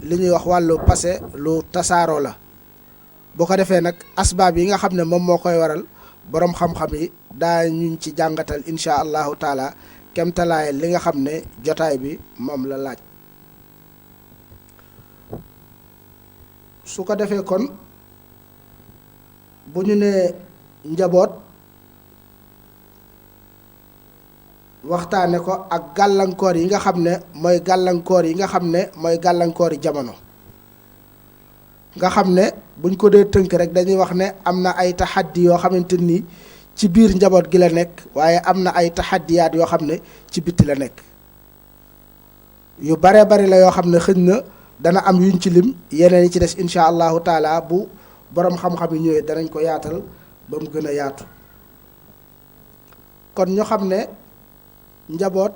li ñuy wax wàllu passé lu tasaaroo la boo ko defee nag asbaab yi nga xam ne moom moo koy waral boroom xam-xam yi daa ñuñ ci jàngatal insha allahu taala kemtalaay li nga xam ne jotaay bi moom la laaj. su ko defee kon bu ñu nee njaboot waxtaane ko ak gàllankoor yi nga xam ne mooy gàllankoor yi jamono nga xam ne buñ ko dee tënk rek dañuy wax ne am na ay taxaddi yoo xamante ni ci biir njaboot gi la nekk waaye am na ay taxaddiyaat yoo xam ne ci bitti la nekk yu bare bari la yoo xam ne xëñ na dana am yuñ ci lim yeneen yi ci des insha allahu taala bu boroom xam-xam yi ñëwee danañ ko yaatal ba mu gën a yaatu. kon ñu xam ne njaboot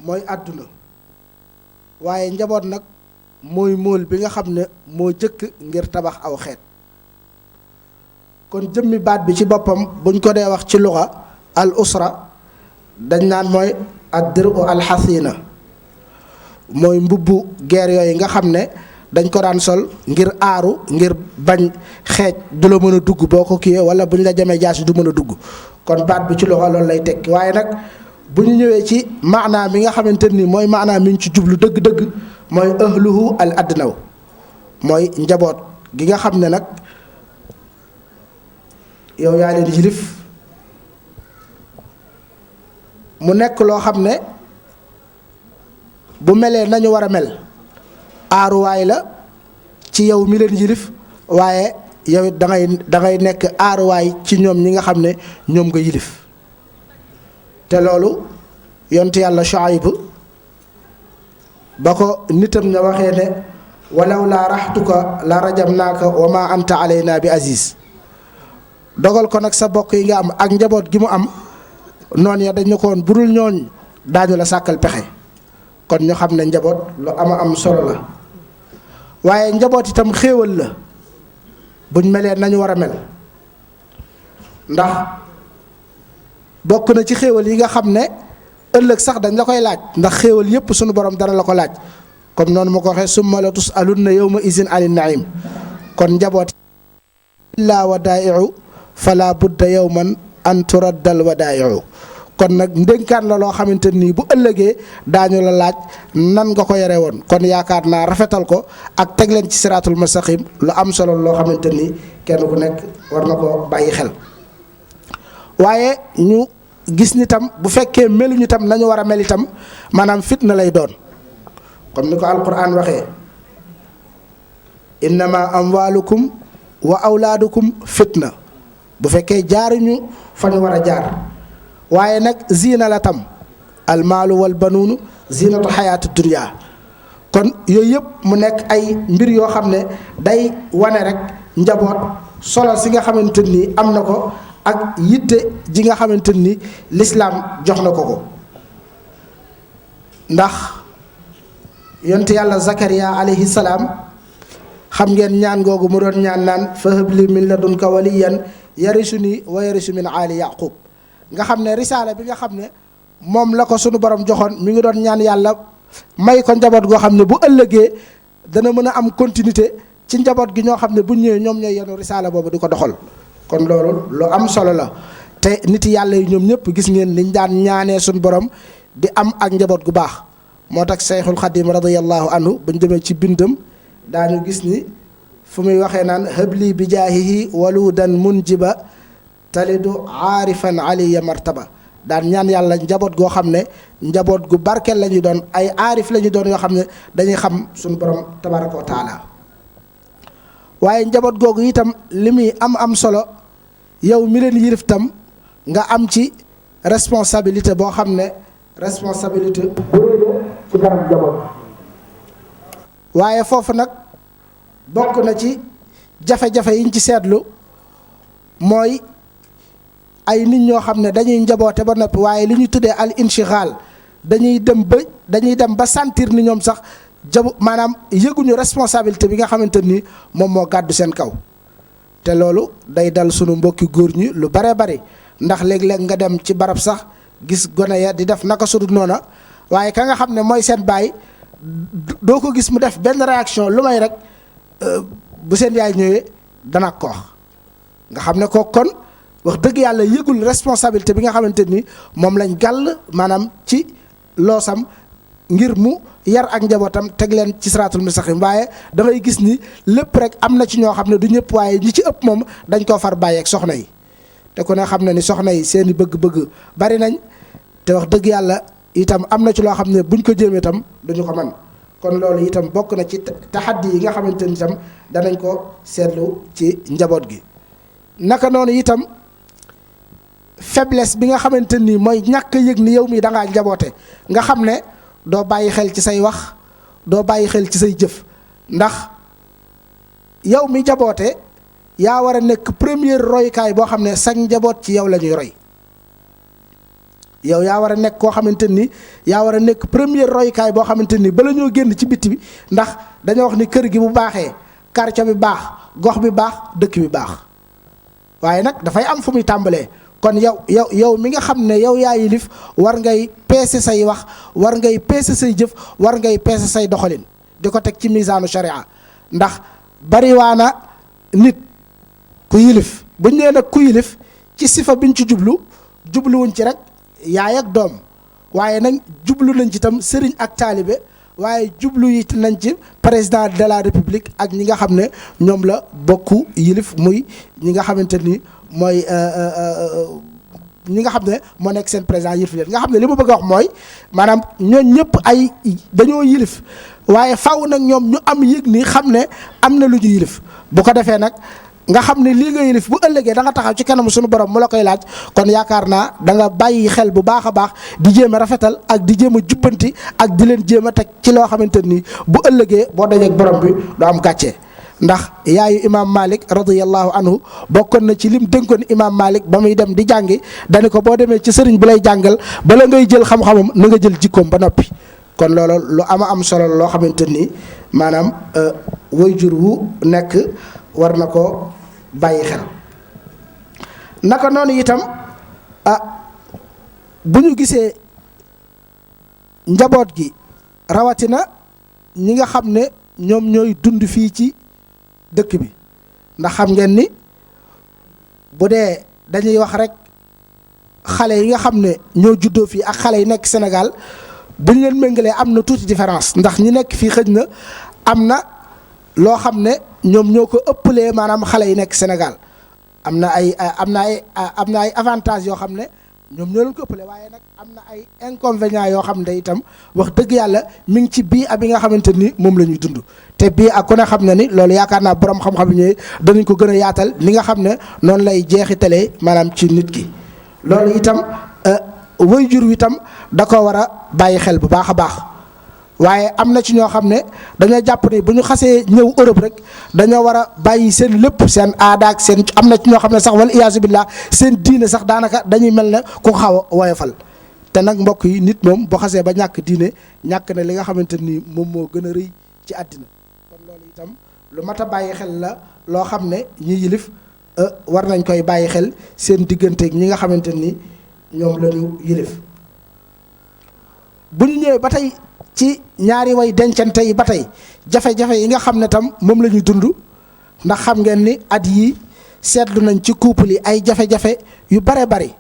mooy àdduna waaye njaboot nag mooy móol bi nga xam ne moo jëkk ngir tabax aw xeet. kon jëmmi baat bi ci boppam buñ ko dee wax ci luxa al usra dañ naan mooy ad-dir'u al-hasina mooy mbubbu guerre yooyu nga xam ne dañ ko daan sol ngir aaru ngir bañ xeej du la mën a dugg boo ko kiiyee wala buñ la jamee jaasi du mën a dugg kon baat bi ci loxo loolu lay tekki waaye nag bu ñu ñëwee ci maanaa mi nga xamante ni mooy maanaa mi ñu ci jublu dëgg-dëgg mooy ahluhu al adnaw mooy njaboot gi nga xam ne nag yow yaa leen yilif mu nekk loo xam ne bu melee nañu war a mel aaruwaay la ci yow mi leen yilif waaye yow it dangay nekk aaruwaay ci ñoom ñi nga xam ne ñoom nga yilif te loolu yonent yàlla Shuayb ba ko nitam ña waxee ne walaw laa raxtuka la rajamnaaka wa ma anta alayna bi aziz dogal ko nag sa bokk yi nga am ak njaboot gi mu am noonu ya dañ ne ko woon budul ñooñ daañu la sàkkal pexe kon ñu xam ne njaboot lu am solo la waaye njaboot itam xéewal la buñ melee nañu war a mel ndax bokk na ci xéewal yi nga xam ne ëllëg sax dañ la koy laaj ndax xéewal yépp sunu borom dara la ko laaj comme noonu ma ko waxee summa la tusalunna yawma izin anin naim kon njaboot illaa wadaa'i'u fala budda yawman an turaddal wadaa'i'u kon nag ndénkaan la loo xamante nii bu ëllëgee daañu la laaj nan nga ko yore woon kon yaakaar naa rafetal ko ak teg leen ci siraatul mustaqim lu am solo loo xamante nii kenn ku nekk war na ko bàyyi xel waaye ñu gis ni tam bu fekkee meluñu tam nañu war a mel itam maanaam fitna lay doon comme ni ko alquran waxee innama amwalukum wa awlaadukum fitna bu fekkee jaaruñu fa ñu war a jaar waaye nag ziina la tam almaalu wal banuunu ziinatu xayaatu dunya kon yooyu yëpp mu nekk ay mbir yoo xam ne day wane rek njaboot solo si nga xamante ni am na ko ak yitte ji nga xamante ni lislaam jox na ko ndax yonte yàlla Zakariya alayhi salaam xam ngeen ñaan googu mu doon ñaan naan fahab li min ladunka waliyan yarisuni wa yarisu min aali yaqub nga xam ne risaala bi nga xam ne moom la ko sunu borom joxoon mi ngi doon ñaan yàlla may ko njaboot goo xam ne bu ëllëgee dana mën a am continuité ci njaboot gi ñoo xam ne bu ñëwee ñoom ñooy yenu risaala boobu di ko doxal kon loolu lu am solo la te nit yàlla yi ñoom ñëpp gis ngeen liñ daan ñaanee sunu borom di am ak njaboot gu baax moo tax Seyxul Xadim radiyallahu anhu buñ demee ci bindam daañu gis ni fu muy waxee naan habli bi jaahihi waludan munjiba talidu aarifan aliya martaba daan ñaan yàlla njaboot goo xam ne njaboot gu barkeel la ñu doon ay aarif la ñu doon yoo xam ne dañuy xam suñu borom tabaraka wa taala waaye njaboot googu itam li muy am solo yow mi leen yilif tam nga am ci responsabilité boo xam ne responsabilité bu rëy la ci kanam njaboot waaye foofu nag bokk na ci jafe-jafe yiñ ci seetlu mooy ay nit ñoo xam ne dañuy njaboote ba noppi waaye li ñu tuddee al inchighal dañuy dem ba sentir ni ñoom sax maanaam yëguñu responsabilité bi nga xamante ni moom moo gàddu seen kaw te loolu day dal sunu mbokki góor ñi lu bare bari ndax léeg-léeg nga dem ci barab sax gis gone ya di def naka sudut noona waaye ka nga xam ne mooy seen baay doo ko gis mu def benn réaction lu may rek bu seen yaay ñëwee dana ko wax nga xam ne ko kon wax dëgg yàlla yëgul responsabilité bi nga xamante ni moom lañ gàll maanaam ci loosam ngir mu yar ak njabootam teg leen ci siraatul mustaqim waaye da ngay gis ni lépp rek am na ci ñoo xam ne du ñëpp waaye ñi ci ëpp moom dañ koo far bàyyeeg soxna yi te ku ne xam ne ni soxna yi seeni bëgg-bëgg bari nañ te wax dëgg yàlla itam am na ci loo xam ne buñ ko jéemee itam duñu ko man kon loolu itam bokk na ci taxaddi yi nga xamante ni itam danañ ko seetlu ci njaboot gi. naka noonu itam faiblesse bi nga xamante ni mooy ñàkk yëg ni yow mii da ngaa njaboote nga xam ne doo bàyyi xel ci say wax doo bàyyi xel ci say jëf ndax yow mi njaboote yaa war a nekk première royukaay boo xam ne sax njaboot ci yow la ñuy roy yow yaa war a nekk koo xamante ni yaa war a nekk première royukaay boo xamante ni bala ñoo génn ci bitti bi ndax dañoo wax ni kër gi bu baaxee quartier bi baax gox bi baax dëkk bi baax waaye nag dafay am fu muy tàmbalee kon yow mi nga xam ne yow yaa yilif war ngay peese say wax war ngay peese say jëf war ngay peese say doxalin di ko teg ci misaanu sharia ndax bariwaana nit ku yilif buñ nee nag ku yilif ci sifa biñ ci jubluwuñ ci rek yaay ak doom waaye nag jublu nañ ci itam sëriñ ak taalibe waaye jublu it nañ ci président de la république ak ñi nga xam ne ñoom la bokku yilif muy ñi nga xamante ni mooy ñi nga xam ne moo nekk seen président yilif leen nga xam ne li ma bëgg a wax mooy maanaam ñooñ ñëpp ay dañoo yilif waaye faw nag ñoom ñu am yëg ni xam ne am na lu ñu yilif bu ko defee nag nga xam ne lii nga yilif bu ëllëgee da nga taxaw ci kanamu suñu borom mu la koy laaj kon yaakaar naa da nga bàyyi xel bu baax a baax di jéem a rafetal ak di jéem a jubbanti ak di leen jéem a teg ci loo xamante ni bu ëllëgee boo dajeek borom bi du am gàcce ndax yaayu imam Malik radiyallahu anhu bokkoon na ci lim dénkoon imam Malik ba muy dem di jàngi dani ko boo demee ci sëriñ bi lay jàngal bala ngay jël xam-xamam na nga jël jikkoom ba noppi kon loolu lu ama am solo loo xamante ni maanaam waajur wu nekk war na ko bàyyi xel naka noonu itam bu ñu gisee njaboot gi rawatina ñi nga xam ne ñoom ñooy dund fii ci dëkk bi ndax xam ngeen ni bu dee dañuy wax rek xale yi nga xam ne ñoo juddoo fii ak xale yi nekk Sénégal bu ñu leen méngalee am na tuuti différence ndax ñi nekk fii xëj na am na loo xam ne ñoom ñoo ko ëppalee maanaam xale yi nekk Sénégal am na ay avantages yoo xam ne ñoom ñoo leen ko ëppale waaye nag am na ay inconvénients yoo xam ne itam wax dëgg yàlla mi ngi ci bii bi nga xamante ni moom la ñuy dund te bii ak ku ne xam ne ni loolu yaakaar naa borom xam-xam yi ñëwee danañ ko gën a yaatal li nga xam ne noonu lay jeexitalee maanaam ci nit ki loolu itam waajur wi itam da ko war a bàyyi xel bu baax a baax waaye am na ci ñoo xam ne dañoo jàpp ni bu ñu xasee ñëw Europe rek dañoo war a bàyyi seen lépp seen aada ak seen am na ci ñoo xam ne sax wala iyaasu billah seen diine sax daanaka dañuy mel ne ku xaw a woyofal te nag mbokk yi nit moom boo xasee ba ñàkk diine ñàkk na li nga xamante ni moom moo gën a rëy ci àddina kon loolu itam lu mat a bàyyi xel la loo xam ne ñi yilif war nañ koy bàyyi xel seen digganteeg ñi nga xamante ni ñoom la ñu yilif bu ñu ñëwee ba tey ci ñaari way dencante yi ba tey jafe-jafe yi nga xam ne tam moom la ñuy dund ndax xam ngeen ni at yii seetlu nañ ci couple yi ay jafe-jafe yu bare bari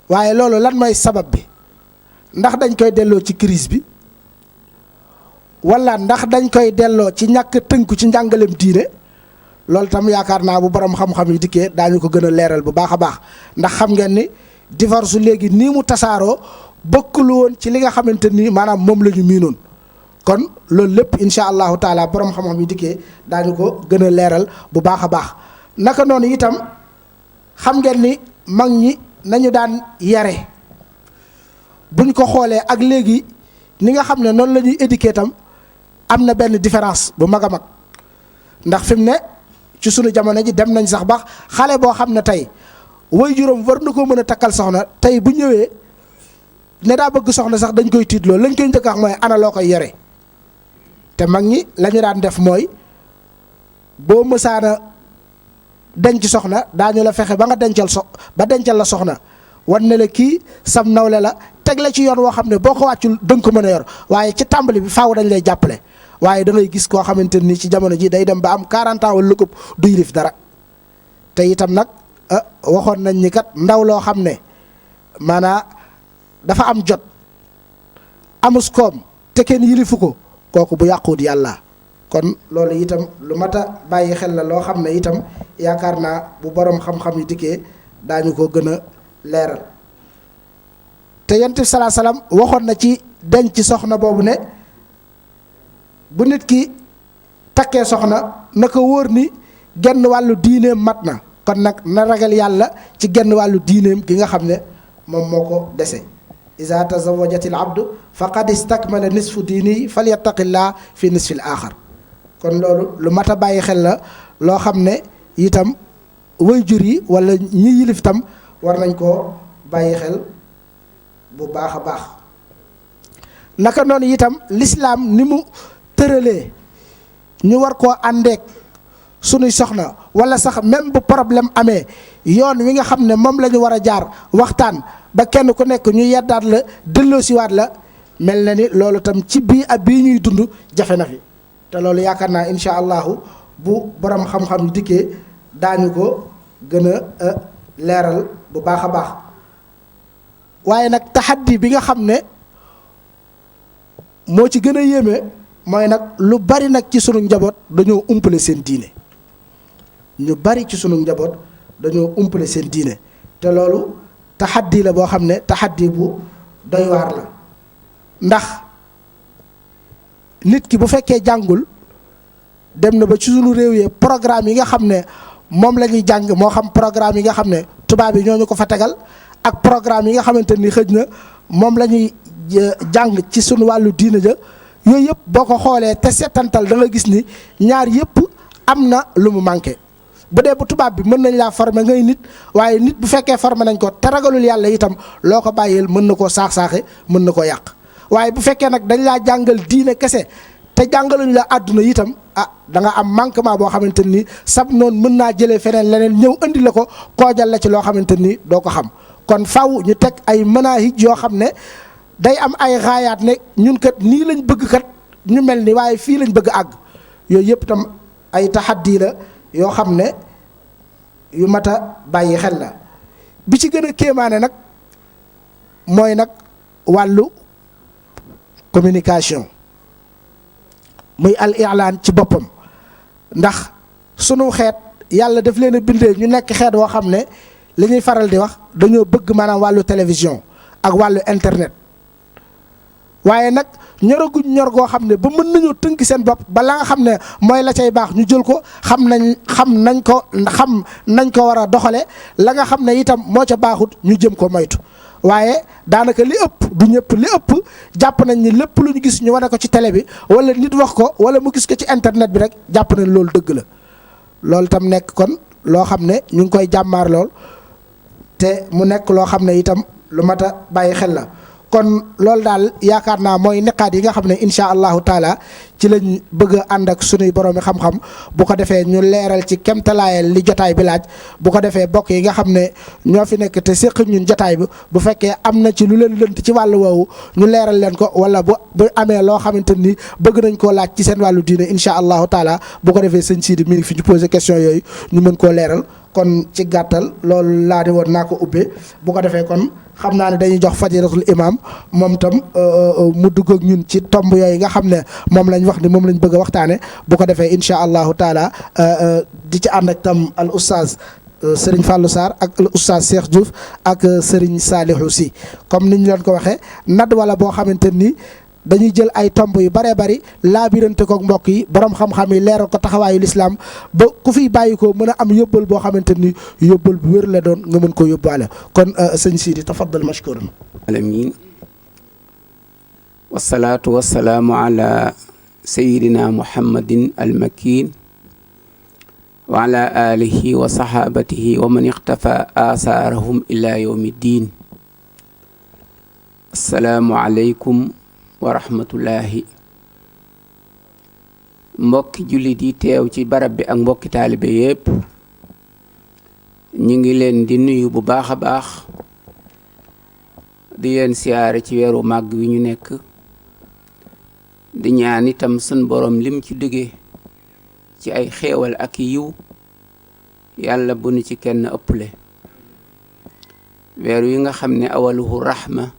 waaye loolu lan mooy sabab bi ndax dañ koy delloo ci crise bi walla ndax dañ koy delloo ci ñàkk tënku ci njàngaleem diine loolu tam yaakaar naa bu borom xam-xam yi dikkee daañu ko gën a leeral bu baax a baax ndax xam ngeen ni divorce léegi nii mu tasaaroo bokkul woon ci li nga xamante ni maanaam moom la ñu miinoon kon loolu lépp incha allahu taala borom xam-xam yi dikkee daañu ko gën a leeral bu baax a baax naka noonu itam xam ngeen ni mag ñi nañu daan yare buñ ko xoolee ak léegi ni nga xam ne noonu la ñuy éduquer tam am na benn différence bu mag a mag ndax fi mu ne ci sunu jamono ji dem nañ sax ba xale boo xam ne tey way juróom war na koo mën a takkal soxna tey bu ñëwee ne daa bëgg soxna sax dañ koy tiitloo lañ koy njëkk a wax mooy ana loo koy yore te mag ñi la ñu daan def mooy boo mësaana denc soxna daañu la fexe ba nga dencal la soxna wan ne la kii sam nawle la teg la ci yoon woo xam ne boo ko wàccul dënk ko mën a yor waaye ci tàmbali bi faaw dañ lay jàppale waaye da ngay gis koo xamante ni ci jamono ji day dem ba am 40 ans wala lu ko du yilif dara te itam nag waxoon nañ ni kat ndaw loo xam ne maanaa dafa am jot amus koom te kenn yilifu ko kooku bu yàquwut yàlla kon loolu itam lu mat a bàyyi xel la loo xam ne itam yaakaar naa bu borom xam-xam yi dikkee daañu ko gën a leeral te yonent bi salaa salaam waxoon na ci denc soxna boobu ne bu nit ki takkee soxna na ko wóor ni genn wàllu diineem mat na kon nag na ragal yàlla ci genn wàllu diineem gi nga xam ne moom moo ko dese iza tazawajatil abdu faqad istakmala nisfu diini falyattaqillah fi nisfil aaxar kon loolu lu mat a bàyyi xel la loo xam ne itam waajur yi wala ñi yilif tam war nañ koo bàyyi xel bu baax a baax naka noonu itam lislaam ni mu tëralee ñu war koo àndeek sunuy soxna wala sax même bu problème amee yoon wi nga xam ne moom la ñu war a jaar waxtaan ba kenn ku nekk ñu yeddaat la delloosiwaat la mel na ni loolu tam ci bii ak bii ñuy dund jafe na fi te loolu yaakaar naa incha allahu bu borom xam-xam dikkee daañu ko gën a leeral bu baax a baax waaye nag taxaddi bi nga xam ne moo ci gën a yéeme mooy nag lu bari nag ci sunu njaboot dañoo umpale seen diine ñu bari ci sunu njaboot dañoo umpale seen diine te loolu taxaddi la boo xam ne taxaddi bu doy waar la ndax nit ki bu fekkee jàngul dem na ba ci sunu réew yi programme yi nga xam ne moom la ñuy jàng moo xam programme yi nga xam ne tubaab yi ñoo ñu ko fa tegal ak programme yi nga xamante ni xëj na moom la ñuy jàng ci sunu wàllu diine ja yooyu yëpp boo ko xoolee te seetantal da nga gis ni ñaar yëpp am na lu mu manqué bu dee bu tubaab bi mën nañ laa former ngay nit waaye nit bu fekkee former nañ ko te ragalul yàlla itam loo ko bàyyil mën na koo saax-saaxe mën na koo yàq waaye bu fekkee nag dañ laa jàngal diine kese te jàngaluñ la àdduna itam da nga am manquement boo xamante ni sab noonu mën naa jëlee feneen leneen ñëw indi la ko koojal la ci loo xamante ni doo ko xam kon faw ñu teg ay manahij yoo xam ne day am ay xaayaat ne ñun kat nii lañ bëgg kat ñu mel ni waaye fii lañ bëgg àgg yooyu yëpp tam ay taxaddi la yoo xam ne yu mat a bàyyi xel la bi ci gën a kéemaane nag mooy nag wàllu communication muy al i'laan ci boppam ndax sunu xeet yàlla daf leen a bindee ñu nekk xeet woo xam ne li ñuy faral di wax dañoo bëgg maanaam wàllu télévision ak wàllu internet waaye nag ñoraguñ ñor goo xam ne ba mën nañoo tënk seen bopp ba la nga xam ne mooy la cay baax ñu jël ko xam nañ ko war a doxale la nga xam ne itam moo ca baaxut ñu jëm ko moytu waaye daanaka li ëpp du ñëpp li ëpp jàpp nañ ni lépp lu ñu gis ñu wane ko ci télé bi wala nit wax ko wala mu gis ko ci internet bi rek jàpp nañ loolu dëgg la loolu tam nekk kon loo xam ne ñu ngi koy jàmmaar lool te mu nekk loo xam ne itam lu mat a bàyyi xel la kon loolu daal yaakaar naa mooy niqaat yi nga xam ne incha allahu taala ci lañ bëgg a ànd ak sunuy boroomi xam-xam bu ko defee ñu leeral ci kemtalaayal li jotaay bi laaj bu ko defee bokk yi nga xam ne ñoo fi nekk te séq ñun jotaay bi bu fekkee am na ci lu leen lënt ci wàllu woowu ñu leeral leen ko wala bu amee loo xamante ni bëgg nañ koo laaj ci seen wàllu diine incha allahu taala bu ko defee sëñ Sidi mi ngi fi ñu posé question yooyu ñu mën koo leeral kon ci gàttal loolu laa di woon naa ko ubbee bu ko defee kon xam naa ne dañuy jox fadiratul imam moom tam mu dugg ak ñun ci tomb yooyu nga xam ne moom lañ wax ni moom lañ bëgg a waxtaane bu ko defee incha allahu taala di ci ànd ak tam al oustaz Serigne Fallou Sarr ak al oustaz Cheikh Diouf ak Serigne Salihou Sy comme ni ñu leen ko waxee nad wala boo xamante ni dañuy jël ay tomb yu baree bari laabirante kook mbokk yi borom xam-xam yi leeral ko taxawaayu lislaam ba ku fiy bàyyi ko mën a am yóbbal boo xamante ni yóbbal bu wér la doon nga mën koo yóbbaale kon sëñ Sidi tafaddal mashkuran alamin wasalaatu wasalaamu ala sayidina muhammadin almakin wa ala alihi wa sahabatihi wa man iqtafa asaarahum ila yawmi ddin assalaamu aleykum wa rahmatullahi mbokki jullit yi teew ci barab bi ak mbokki taalibe yépp ñu ngi leen di nuyu bu baax a baax di leen siyaare ci weeru màgg wi ñu nekk di ñaan itam sun borom lim ci diggee ci ay xéewal ak yiw yàlla bu nu ci kenn ëpple weer wi nga xam ne awaluhu rahma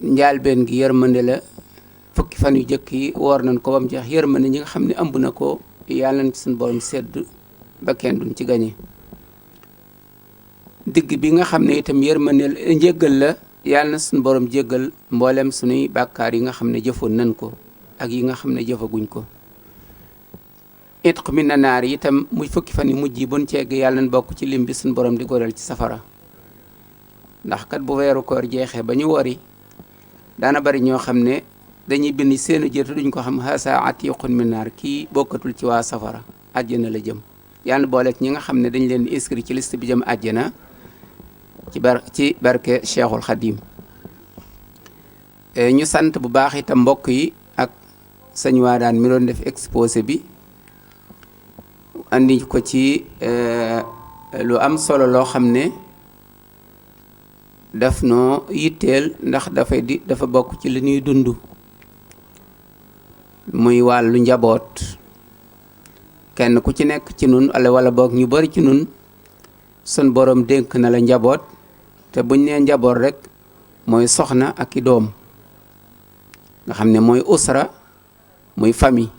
njaalbeen gi yërmande la fukki fan yu jëkk yi woor nañ ko ba mu jeex yërmande ñi nga xam ne ëmb na ko yàlla nañ ci suñu borom sedd ba kenn duñ ci gañe digg bi nga xam ne itam yërmande njéggal la yàlla na suñu borom jéggal mboolem suñuy bàkkaar yi nga xam ne jëfoon nañ ko ak yi nga xam ne jëfaguñ ko itq mi na naar yi itam muy fukki fan yu mujj yi buñ ceegg yàlla nañ bokk ci lim bi suñu borom di goreel ci safara ndax kat bu weeru koor jeexee ba ñu wori daana bari ñoo xam ne dañuy bind seenu jëtu duñ ko xam hasa atiqun min naar kii bokkatul ci waa safara àjjana la jëm yàlla boole ñi nga xam ne dañ leen di inscrit ci liste bi jëm àjjana ci barke Cheikhul Khadim ñu sant bu baax itam mbokk yi ak sëñ Waadaan mi doon def exposé bi andi ko ci lu am solo loo xam ne daf noo yitteel ndax dafa bokk ci li ñuy dund muy wàllu njaboot kenn ku ci nekk ci nun wala boog ñu bari ci nun sun borom dénk na la njaboot te buñ nee njaboot rek mooy soxna ak i doom nga xam ne mooy usra muy famille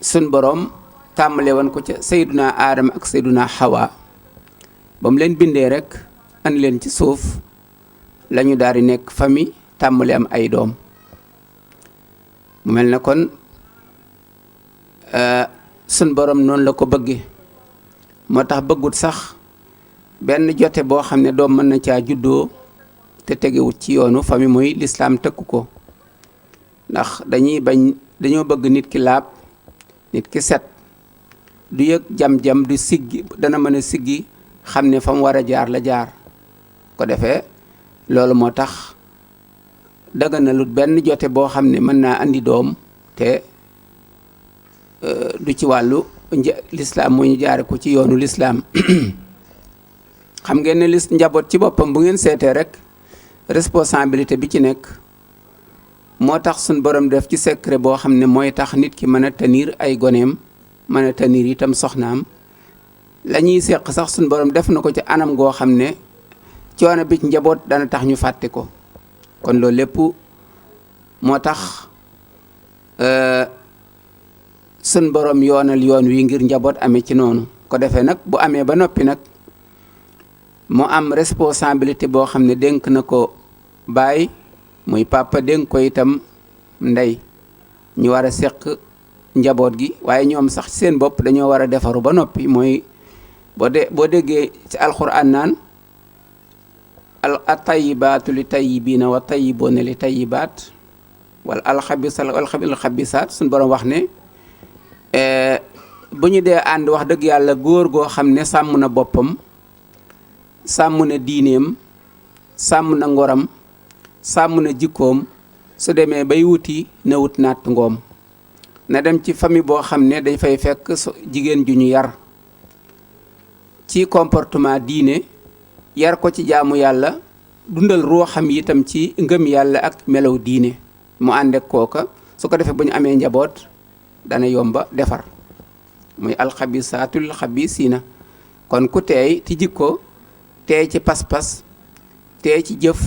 sun borom tàmmale woon ko ca sayduna aadama ak sayduna xawa ba mu leen bindee rek andi leen ci suuf lañu daal di nekk famille tàmmale am ay doom mu mel ne kon sun borom noonu la ko bëggee moo tax bëggut sax benn jote boo xam ne doom mën na caa juddoo te tegewut ci yoonu famille mooy lislaam tëkku ko ndax dañoo bëgg nit ki laab nit ki set du yëg jam-jam du siggi dana mën a siggi xam ne fa mu war a jaar la jaar ko defee loolu moo tax daganalut benn jote boo xam ne mën naa andi doom te du ci wàllu lislaam moo ñu jaare ko ci yoonu lislaam xam ngeen ne njaboot ci boppam bu ngeen seetee rek responsabilité bi ci nekk moo tax suñ borom def ci secret boo xam ne mooy tax nit ki mën a tenir ay goneem mën a tenir itam soxnaam la ñuy seq sax suñ borom def na ko ci anam goo xam ne coono bi ci njaboot dana tax ñu fàtte ko kon loolu lépp moo tax sun borom yoonal yoon wi ngir njaboot amee ci noonu ko defee nag bu amee ba noppi nag mu am responsabilité boo xam ne dénk na ko baay muy papa dénk ko itam ndey ñu war a seq njaboot gi waaye ñoom sax seen bopp dañoo war a defaru ba noppi mooy boo déggee ci alxuraan naan at-tayyibaatu li tayyibiina wa tayyibuuna li tayyibaat wala alxabisaat suñu borom wax ne bu ñu dee ànd wax dëgg yàlla góor goo xam ne sàmm na boppam sàmm na diineem sàmm na ngoram sàmm na jikkoom su demee bay wuti na wut natt ngoom na dem ci famille boo xam ne dañ fay fekk jigéen ju ñu yar ci comportement diine yar ko ci jaamu yàlla dundal ruuxam itam ci ngëm yàlla ak melow diine mu ànd ak kooka su ko defee bu ñu amee njaboot dana yomba defar muy alxabisaatul xabisiina kon ku teey ci jikko teey ci pas-pas teey ci jëf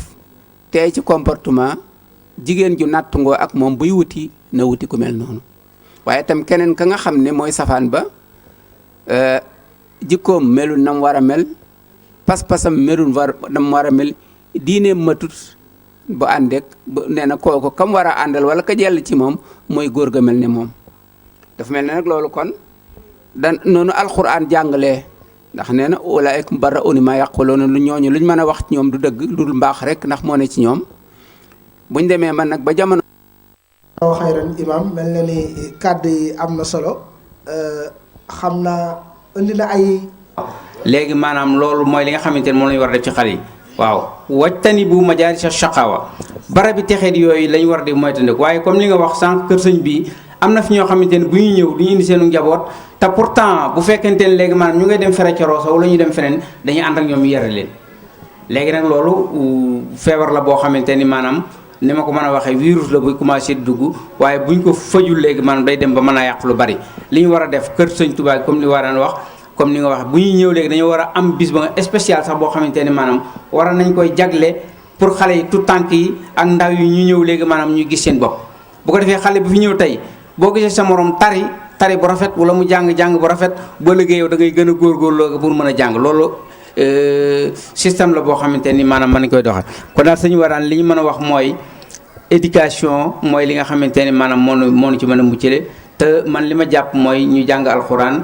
teey ci comportement jigéen ju nattungoo ak moom buy wuti na wuti ku mel noonu waaye itam keneen ka nga xam ne mooy safaan ba jikkoom melul nam war a mel pas-pasam melul nam war a mel diineem matut bu àndeek nee na kooku kam war a àndal wala ka jell ci moom mooy góor ga mel ne moom dafa mel ne nag loolu kon noonu alxuraan jàngalee ndax nee na ulaa'ikum barra'uuna mimmaa yaquuluuna lu ñooñu luñ mën a wax ci ñoom du dëgg lu dul mbaax rek ndax moo ne ci ñoom buñ demee man nag ba jamono. waaw xayran imaam mel na ni kàddu yi am na solo xam naa indi na ay. léegi maanaam loolu mooy li nga xamante ne moom lañu war a def ci xale yi waaw wajtani bu majaalisa shaqaawa bara bi texeet yooyu lañ war di moytandiku waaye comme li nga wax sànq kër sëñ bi am na fi ñoo xamante ne bu ñuy ñëw du ñu indi seenu njaboot te pourtant bu fekkente ne léegi maanaam ñu ngay dem fere ca Rosso wala ñu dem feneen dañuy ànd ak ñoom yare leen léegi nag loolu feebar la boo xamante ni maanaam ni ma ko mën a waxee virus la buy commencé dugg waaye buñ ko fajul léegi maanaam day dem ba mën a yàq lu bari li ñu war a def kër Sëñ Tuubaa comme li war a wax comme ni nga wax bu ñuy ñëw léegi dañoo war a am bis ba nga spécial sax boo xamante ni maanaam war nañ koy jagle pour xale yi tout tànk yi ak ndaw yi ñu ñëw léegi maanaam ñu gis seen bopp bu ko defee xale bi fi ñëw tey boo gisee sa morom tari bu rafet wala mu jàng bu rafet boo liggéey yow da ngay gën a góorgóorloo pour mën a jàng loolu système la boo xamante ni maanaam mën nañu koy doxal kon daal Sëñ Wadane li ñu mën a wax mooy éducation mooy li nga xamante ni maanaam moo ñu ci mën a muccale te man li ma jàpp mooy ñu jàng alxuraan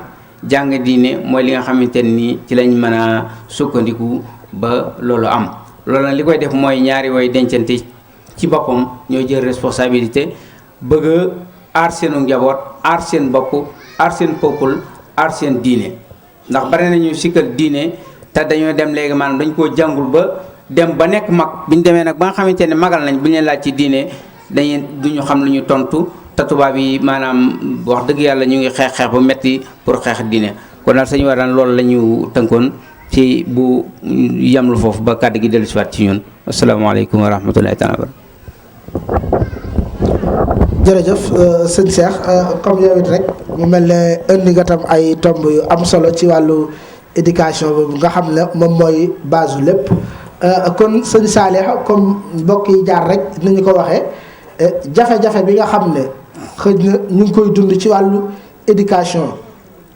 jàng diine mooy li nga xamante ni ci lañ mën a sukkandiku ba loolu am loolu nag li koy def mooy ñaari way dencante ci boppam ñoo jël responsabilité bëgg a aar seenu njaboot aar seen bopp aar seen peuple aar seen diine ndax bari nañu sikkal diine te dañoo dem léegi maanaam dañ koo jàngul ba dem ba nekk mag bi ñu demee nag ba nga xamante ne magal nañ bu ñu leen laaj ci diine dañuy duñu xam lu ñu tontu te tubaab yi maanaam wax dëgg yàlla ñu ngi xeex ba metti pour xeex diine kon daal Sëñ Wadane loolu la ñu tënkoon ci bu yamlu foofu ba kàddu gi dellu si waat ci ñun asalaamaaleykum wa rahmatullahi taala wa jërëjëf sëñ Cheikh comme yow it rek mu mel ne indi nga tam ay tomb yu am solo ci wàllu éducation boobu nga xam ne moom mooy base u lépp kon sëñ Saalih comme mbokk yi jaar rek ni ñu ko waxee jafe-jafe bi nga xam ne xëy na ñu ngi koy dund ci wàllu éducation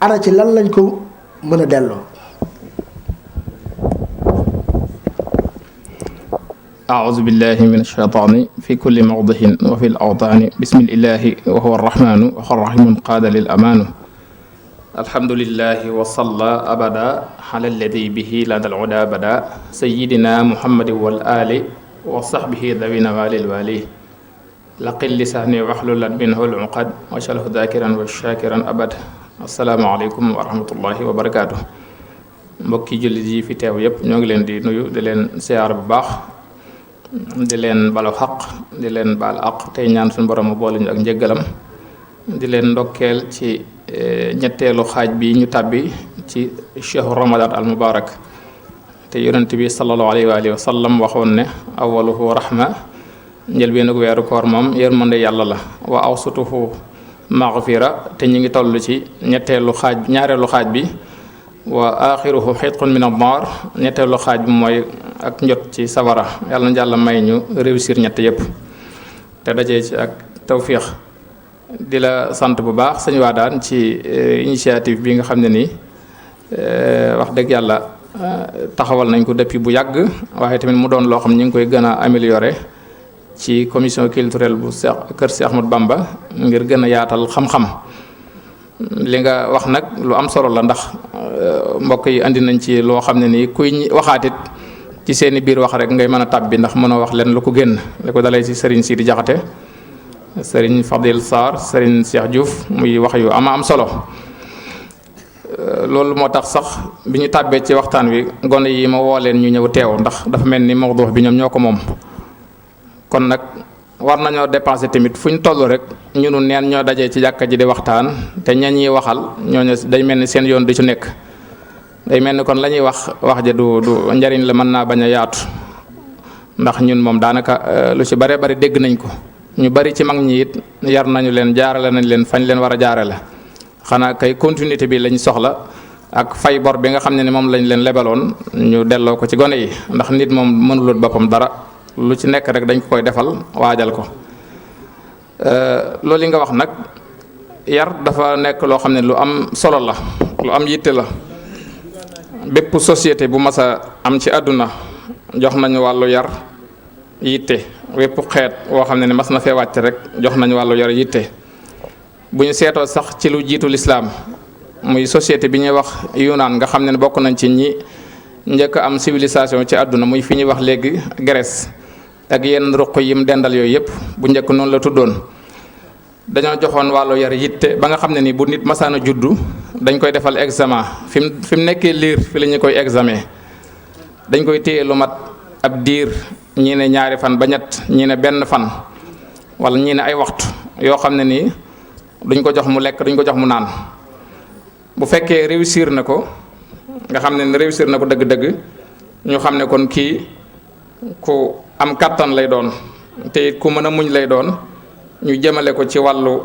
ana ci lan lañ ko mën a delloo. أعوذ بالله من الشيطان في كل موضع وفي الأوطان بسم الله وهو الرحمن وهو الرحيم قاد للأمان الحمد لله وصلى أبدا على الذي به لدى العدا بدا سيدنا محمد والآل وصحبه ذوي نوال الوالي لقل لساني واحلل منه العقد واجعله ذاكرا وشاكرا أبد السلام عليكم ورحمة الله وبركاته mbokki jullit yi fi teew yépp ñoo ngi leen di nuyu di leen siyaar bu baax di leen balu xaq di leen baal aq tey ñaan suñu borom mu boole ñu ak njëggalam di leen ndokkeel ci ñetteelu xaaj bi ñu tàbbi ci chehru ramadan al mubarak te yonent bi sallallahu alayhi wa sallam waxoon ne awaluhu rahma njëlbeenu weeru koor moom yërmande yàlla la wa awsatuhu maghfira te ñu ngi toll ci ñaareelu xaaj bi wa axiruhu xitqun min an-naar ñetteelu xaaj bi mooy ak njot ci sawara yàlla na yàlla may ñu réussir ñett yépp te dajee ci ak tawfiix di la sant bu baax Sëñ Wadane ci initiative bi nga xam ne nii wax dëgg yàlla taxawal nañ ko depuis bu yàgg waaye tamit mu doon loo xam ñu ngi koy gën a améliorer ci commission culturelle bu kër Cheikh Ahmadou Bamba ngir gën a yaatal xam-xam li nga wax nag lu am solo la ndax mbokk yi andi nañ ci loo xam ne nii kuy waxaatit ci seeni biir wax rek ngay mën a tàbbi ndax mënoo wax leen lu ko génn li ko dalee ci Serigne Sidi Jaxate Serigne Fadil Sarr Serigne Cheikh Diouf muy wax yu am solo loolu moo tax sax bi ñu tàbbee ci waxtaan wi gone yi ma woo leen ñu ñëw teew ndax dafa mel ni mawdu bi ñoom ñoo ko moom kon nag war nañoo dépenser tamit fu ñu toll rek ñunu neen ñoo dajee ci jàkka ji di waxtaan te ña ñuy waxal ñooñu day mel ni seen yoon du ci nekk day mel ni kon la ñuy wax ja du njariñ la mën naa bañ a yaatu ndax ñun moom daanaka lu ci bare bari dégg nañ ko ñu bari ci mag ñi it yar nañu leen jaarale nañ leen fañ leen war a jaarale xanaa kay continuité bi lañ soxla ak fay bor bi nga xam ne ni moom lañ leen lebaloon ñu delloo ko ci gone yi ndax nit moom mënulul boppam dara lu ci nekk rek dañ ko koy defal waajal ko loolu yi nga wax nag yar dafa nekk loo xam ne lu am solo la lu am yitte la bépp société bu mas a am ci àdduna jox nañu wàllu yar yitte bépp xeet woo xam ne ni mas na fee wàcc rek jox nañu wàllu yar yitte bu ñu seetoo sax ci lu jiitu lislaam muy société bi ñuy wax Yunaan nga xam ne bokk nañ ci ñi njëkk am civilisation ci àdduna muy fi ñuy wax léegi Grèce ak yenn ruq yim dendal yooyu yëpp bu njëkk noonu la tuddoon dañoo joxoon wàllu yar yitte ba nga xam ne ni bu nit masaana juddu dañ koy defal examen fi mu nekkee liir fi la ñu koy examen dañ koy téye lu mat ab diir ñii ne ñaari fan ba ñett ñii ne benn fan wala ñii ne ay waxtu yoo xam ne nii duñ ko jox mu lekk duñ ko jox mu naan. bu fekkee réussir na ko nga xam ne réussir na ko dëgg-dëgg ñu xam ne kon kii ku am kattan lay doon te it ku mën a muñ lay doon ñu jëmale ko ci wàllu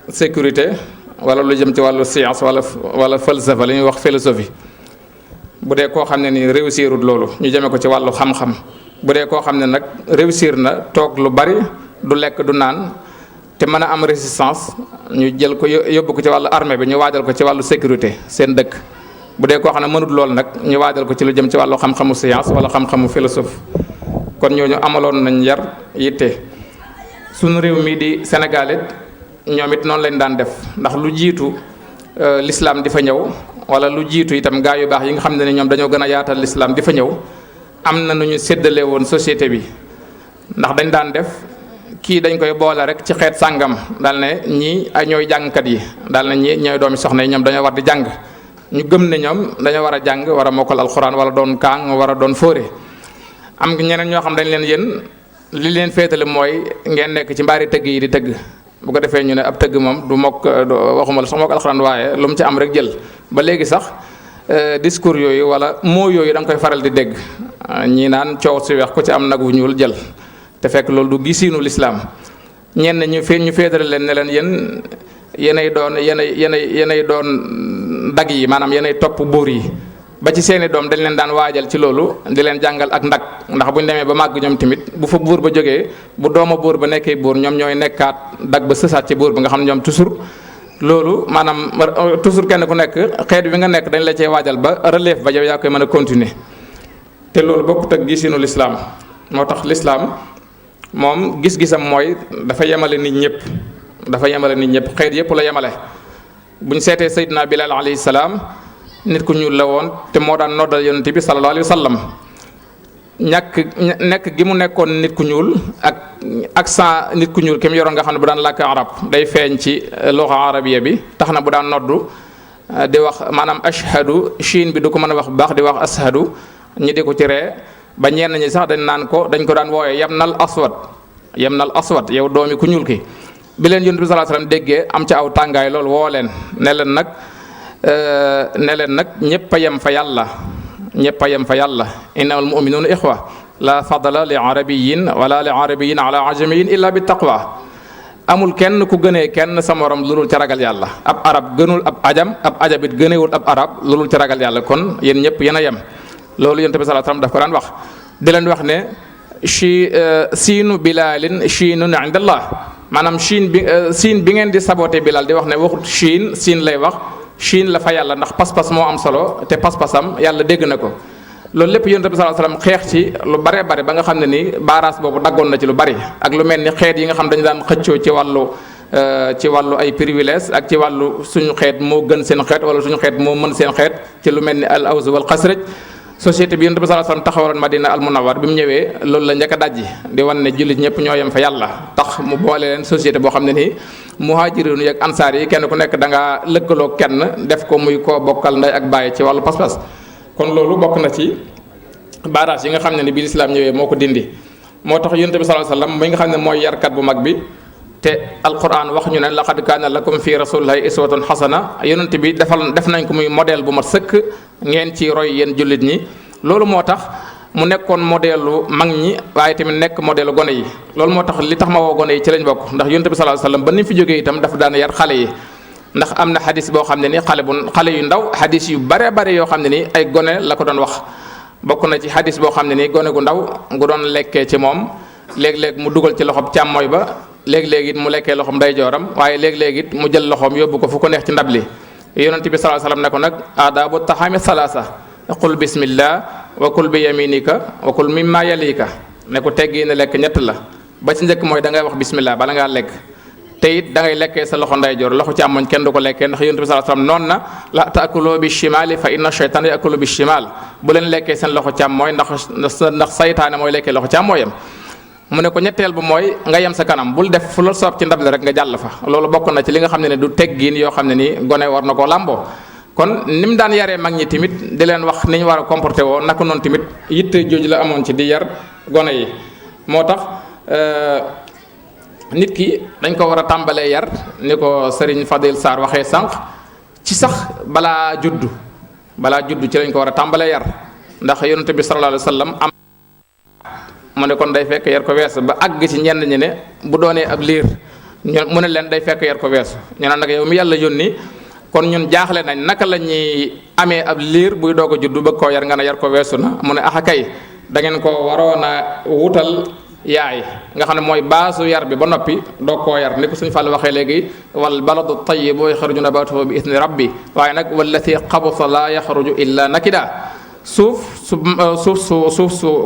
sécurité wala lu jëm ci wàllu science wala falsafa li ñuy wax philosophie. bu dee koo xam ne ni réussirut loolu ñu jëme ko ci wàllu xam-xam bu dee koo xam ne nag réussir na toog lu bari du lekk du naan te mën a am résistance ñu jël ko yóbbu ko ci wàllu armée bi ñu waajal ko ci wàllu sécurité seen dëkk. bu dee koo xam ne mënut loolu nag ñu waajal ko ci lu jëm ci wàllu xam-xamu science wala xam-xamu philosophe kon ñooñu amaloon nañ yar yitte. suñu réew mii di Sénégal it ñoom it noonu lañ daan def ndax lu jiitu l'islam di fa ñëw wala lu jiitu itam gaa yu baax yi nga xam ne ñoom dañoo gën a yaatal l'islam di fa ñëw am na nu ñu séddale woon société bi ndax dañ daan def kii dañ koy boole rek ci xeet sàngam daal ne ñii ay ñooy jàngkat yi daal ne ñii ñooy doomi soxna yi ñoom dañoo war di jàng ñu gëm ne ñoom dañoo war a jàng war a mokkal alxuraan wala doon kaang war a doon fóore. am ñeneen ñoo xam dañ leen yéen li leen féetale mooy ngeen nekk ci mbaari tëgg yi di tëgg bu ko defee ñu ne ab tëgg moom du mokk waxuma la sax mokk alxuraan waaye lu mu ci am rek jël ba léegi sax discours yooyu wala moo yooyu da nga koy faral di dégg ñii naan coow si weex ku ci am nag wu ñuul jël te fekk loolu du gisiinu lislaam ñenn ñu féetale leen ne leen yéenay doon dag yi maanaam yéenay topp buur yi ba ci seeni doom dañ leen daan waajal ci loolu di leen jàngal ak ndag ndax bu ñu demee ba màgg ñoom tamit bu fa buur ba jógee bu dooma buur ba nekkee buur ñoom ñooy nekkaat dag ba sësaat ci buur ba nga xam ne ñoom toujours loolu maanaam toujours kenn ku nekk xeet bi nga nekk dañ la cee waajal ba relève ba yow yaa koy mën a continuer te loolu bokkut ak gisinu lislaam moo tax lislaam moom gis-gisam mooy dafa yemale nit ñëpp xeet yëpp la yemale bu ñu seetee Seydina Bilal alayhi salaam nit ku ñuul la woon te moo daan noddal yonent bi sallallahu alayhi wa sallam nekk gi mu nekkoon nit ku ñuul ak accent nit ku ñuul ki mu yoroon nga xam ne bu daan làkk arab day feeñ ci luxa arabiya bi tax na bu daan noddu di wax maanaam ashhadu shiin bi du ko mën a wax bu baax di wax ashadu ñi di ko ci ree ba ñenn ñi sax dañ ko daan wooyee yamnal aswad yow doomi ku ñuul ki bi leen yonent bi sallallahu alayhi wa sallam déggee am ca aw tàngaay loolu woo leen ne leen nag ñëpp a yem fa yàlla innamal mu'minuuna ixwa la fadla li arabiyin wala li arabiyin ala ajamiyin illa bi taqwa amul kenn ku gënee kenn sa morom lu dul ci ragal yàlla ab arab gënul ab ajabit gënewul ab arab lu dul ci ragal yàlla kon yéen ñëpp yéen a yem loolu yonent bi sallallahu alayhi wasallam daf ko daan wax di leen wax ne siinu bilalin chiinun indallah maanaam siin bi ngeen di saboté bilal di wax ne waxut siin lay wax Chine la fa yàlla ndax pas-pas moo am solo te pas-pasam yàlla dégg na ko loolu lépp yonent bi sallallahu alayhi wasallam xeex ci lu bare bare ba nga xam ne ni baaraas boobu daggoon na ci lu bari ak lu mel ni xeet yi nga xam dañu daan xëccoo ci wàllu ay privilèges ak ci wàllu suñu xeet moo gën seen xeet wala suñu xeet moo mën seen xeet ci lu mel ni al aws wal xasraj société bi yonent bi sallallahu alayhi wasallam taxawaloon Madina al Munawwar bi mu ñëwee loolu la njëkk a dajji di wan ne jullit ñëpp ñoo yem fa yàlla tax mu boole leen société boo xam ne nii muhaajiroon yi ak ansaar yi kenn ku nekk da ngaa lëkkaloo kenn def ko muy koo bokkal ndey ak bàyyi ci wàllu pas-pas kon loolu bokk na ci barrage yi nga xam ne ni bi lislaam ñëwee moo ko dindi moo tax yonent bi sallallahu alayhi wasallam mi nga xam ne mooy yarkat bu mag bi te alquran wax ñu ne laqad kaana lakum fi rasulillahi iswatun hasana yonent bi def nañ ko muy modèle bu mat sëkk ngeen ci roy yéen jullit ñi loolu moo tax mu nekkoon modèlu mag ñi waaye tamit nekk modèlu gone yi loolu moo tax li tax ma woo gone yi ci lañ bokk ndax yonent bi sallallahu alayhi wasallam ba ni fi jógee itam dafa daan yar xale yi ndax am na xadis boo xam ne ni xale yu ndaw xadis yu bare bare yoo xam ne ni ay gone la ko doon wax bokk na ci xadis boo xam ne ni gone gu ndaw gu doon lekkee ci moom léeg-léeg mu dugal ci loxob càmmooy ba léeg-léeg it mu lekkee loxoom ndeyjooram waaye léeg-léeg it mu jël loxoom yóbbu ko fu ko neex ci ndab li yonent bi sallallahu alayhi wasallam ne ko nag aadaabu taxaami salaasa qul bismillah wa kul bi yaminika wa kul mimma yalika ne ko teggi ne lekk ñett la ba ci njëkk mooy da ngay wax bismillah bala ngaa lekk te it da ngay lekkee sa loxo ndeyjoor loxo càmmoñ kenn du ko lekkee ndax yonent bi sallallahu alayhi wasallam noonu na la taakuloo bi shimali fa inna shaytan yaakulu bi shimal bu leen lekkee seen loxo càmmooñ ndax saytaane mooy lekkee loxo càmmooyam mu ne ko ñetteel ba mooy nga yem sa kanam bul def fu la soob ci ndab li rek nga jàll fa loolu bokk na ci li nga xam ne du teggiin yoo xam ne ni gone war na koo làmboo kon ni mu daan yaree mag ñi tamit di leen wax ni ñu war a comporté woo naka noonu tamit yitte jooju la amoon ci di yar gone yi moo tax nit ki dañ ko war a tàmbalee yar ni ko Serigne Fadil Sarr waxee sànq ci sax balaa juddu ci lañ ko war a tàmbalee yar ndax yonent bi sallallahu alayhi wa sallam am mu ne kon day fekk yar ko weesu ba àgg ci ñenn ñi ne bu doonee ab liir mu ne leen day fekk yar ko weesu ñu naan nag yow mi yàlla yónni kon ñun jaaxle nañ naka la ñuy amee ab liir buy doog a juddu bëgg koo yar nga ne yar ko weesu na mu ne axa kay da ngeen ko waroon a wutal yaay nga xam ne mooy baasu yar bi ba noppi doog koo yar ni ko suñu fàll waxee léegi wal baladu tayyibu yaxruju nabatuhu bi idni rabbi waaye nag wallati xabusa la yaxruju illa nakida suuf su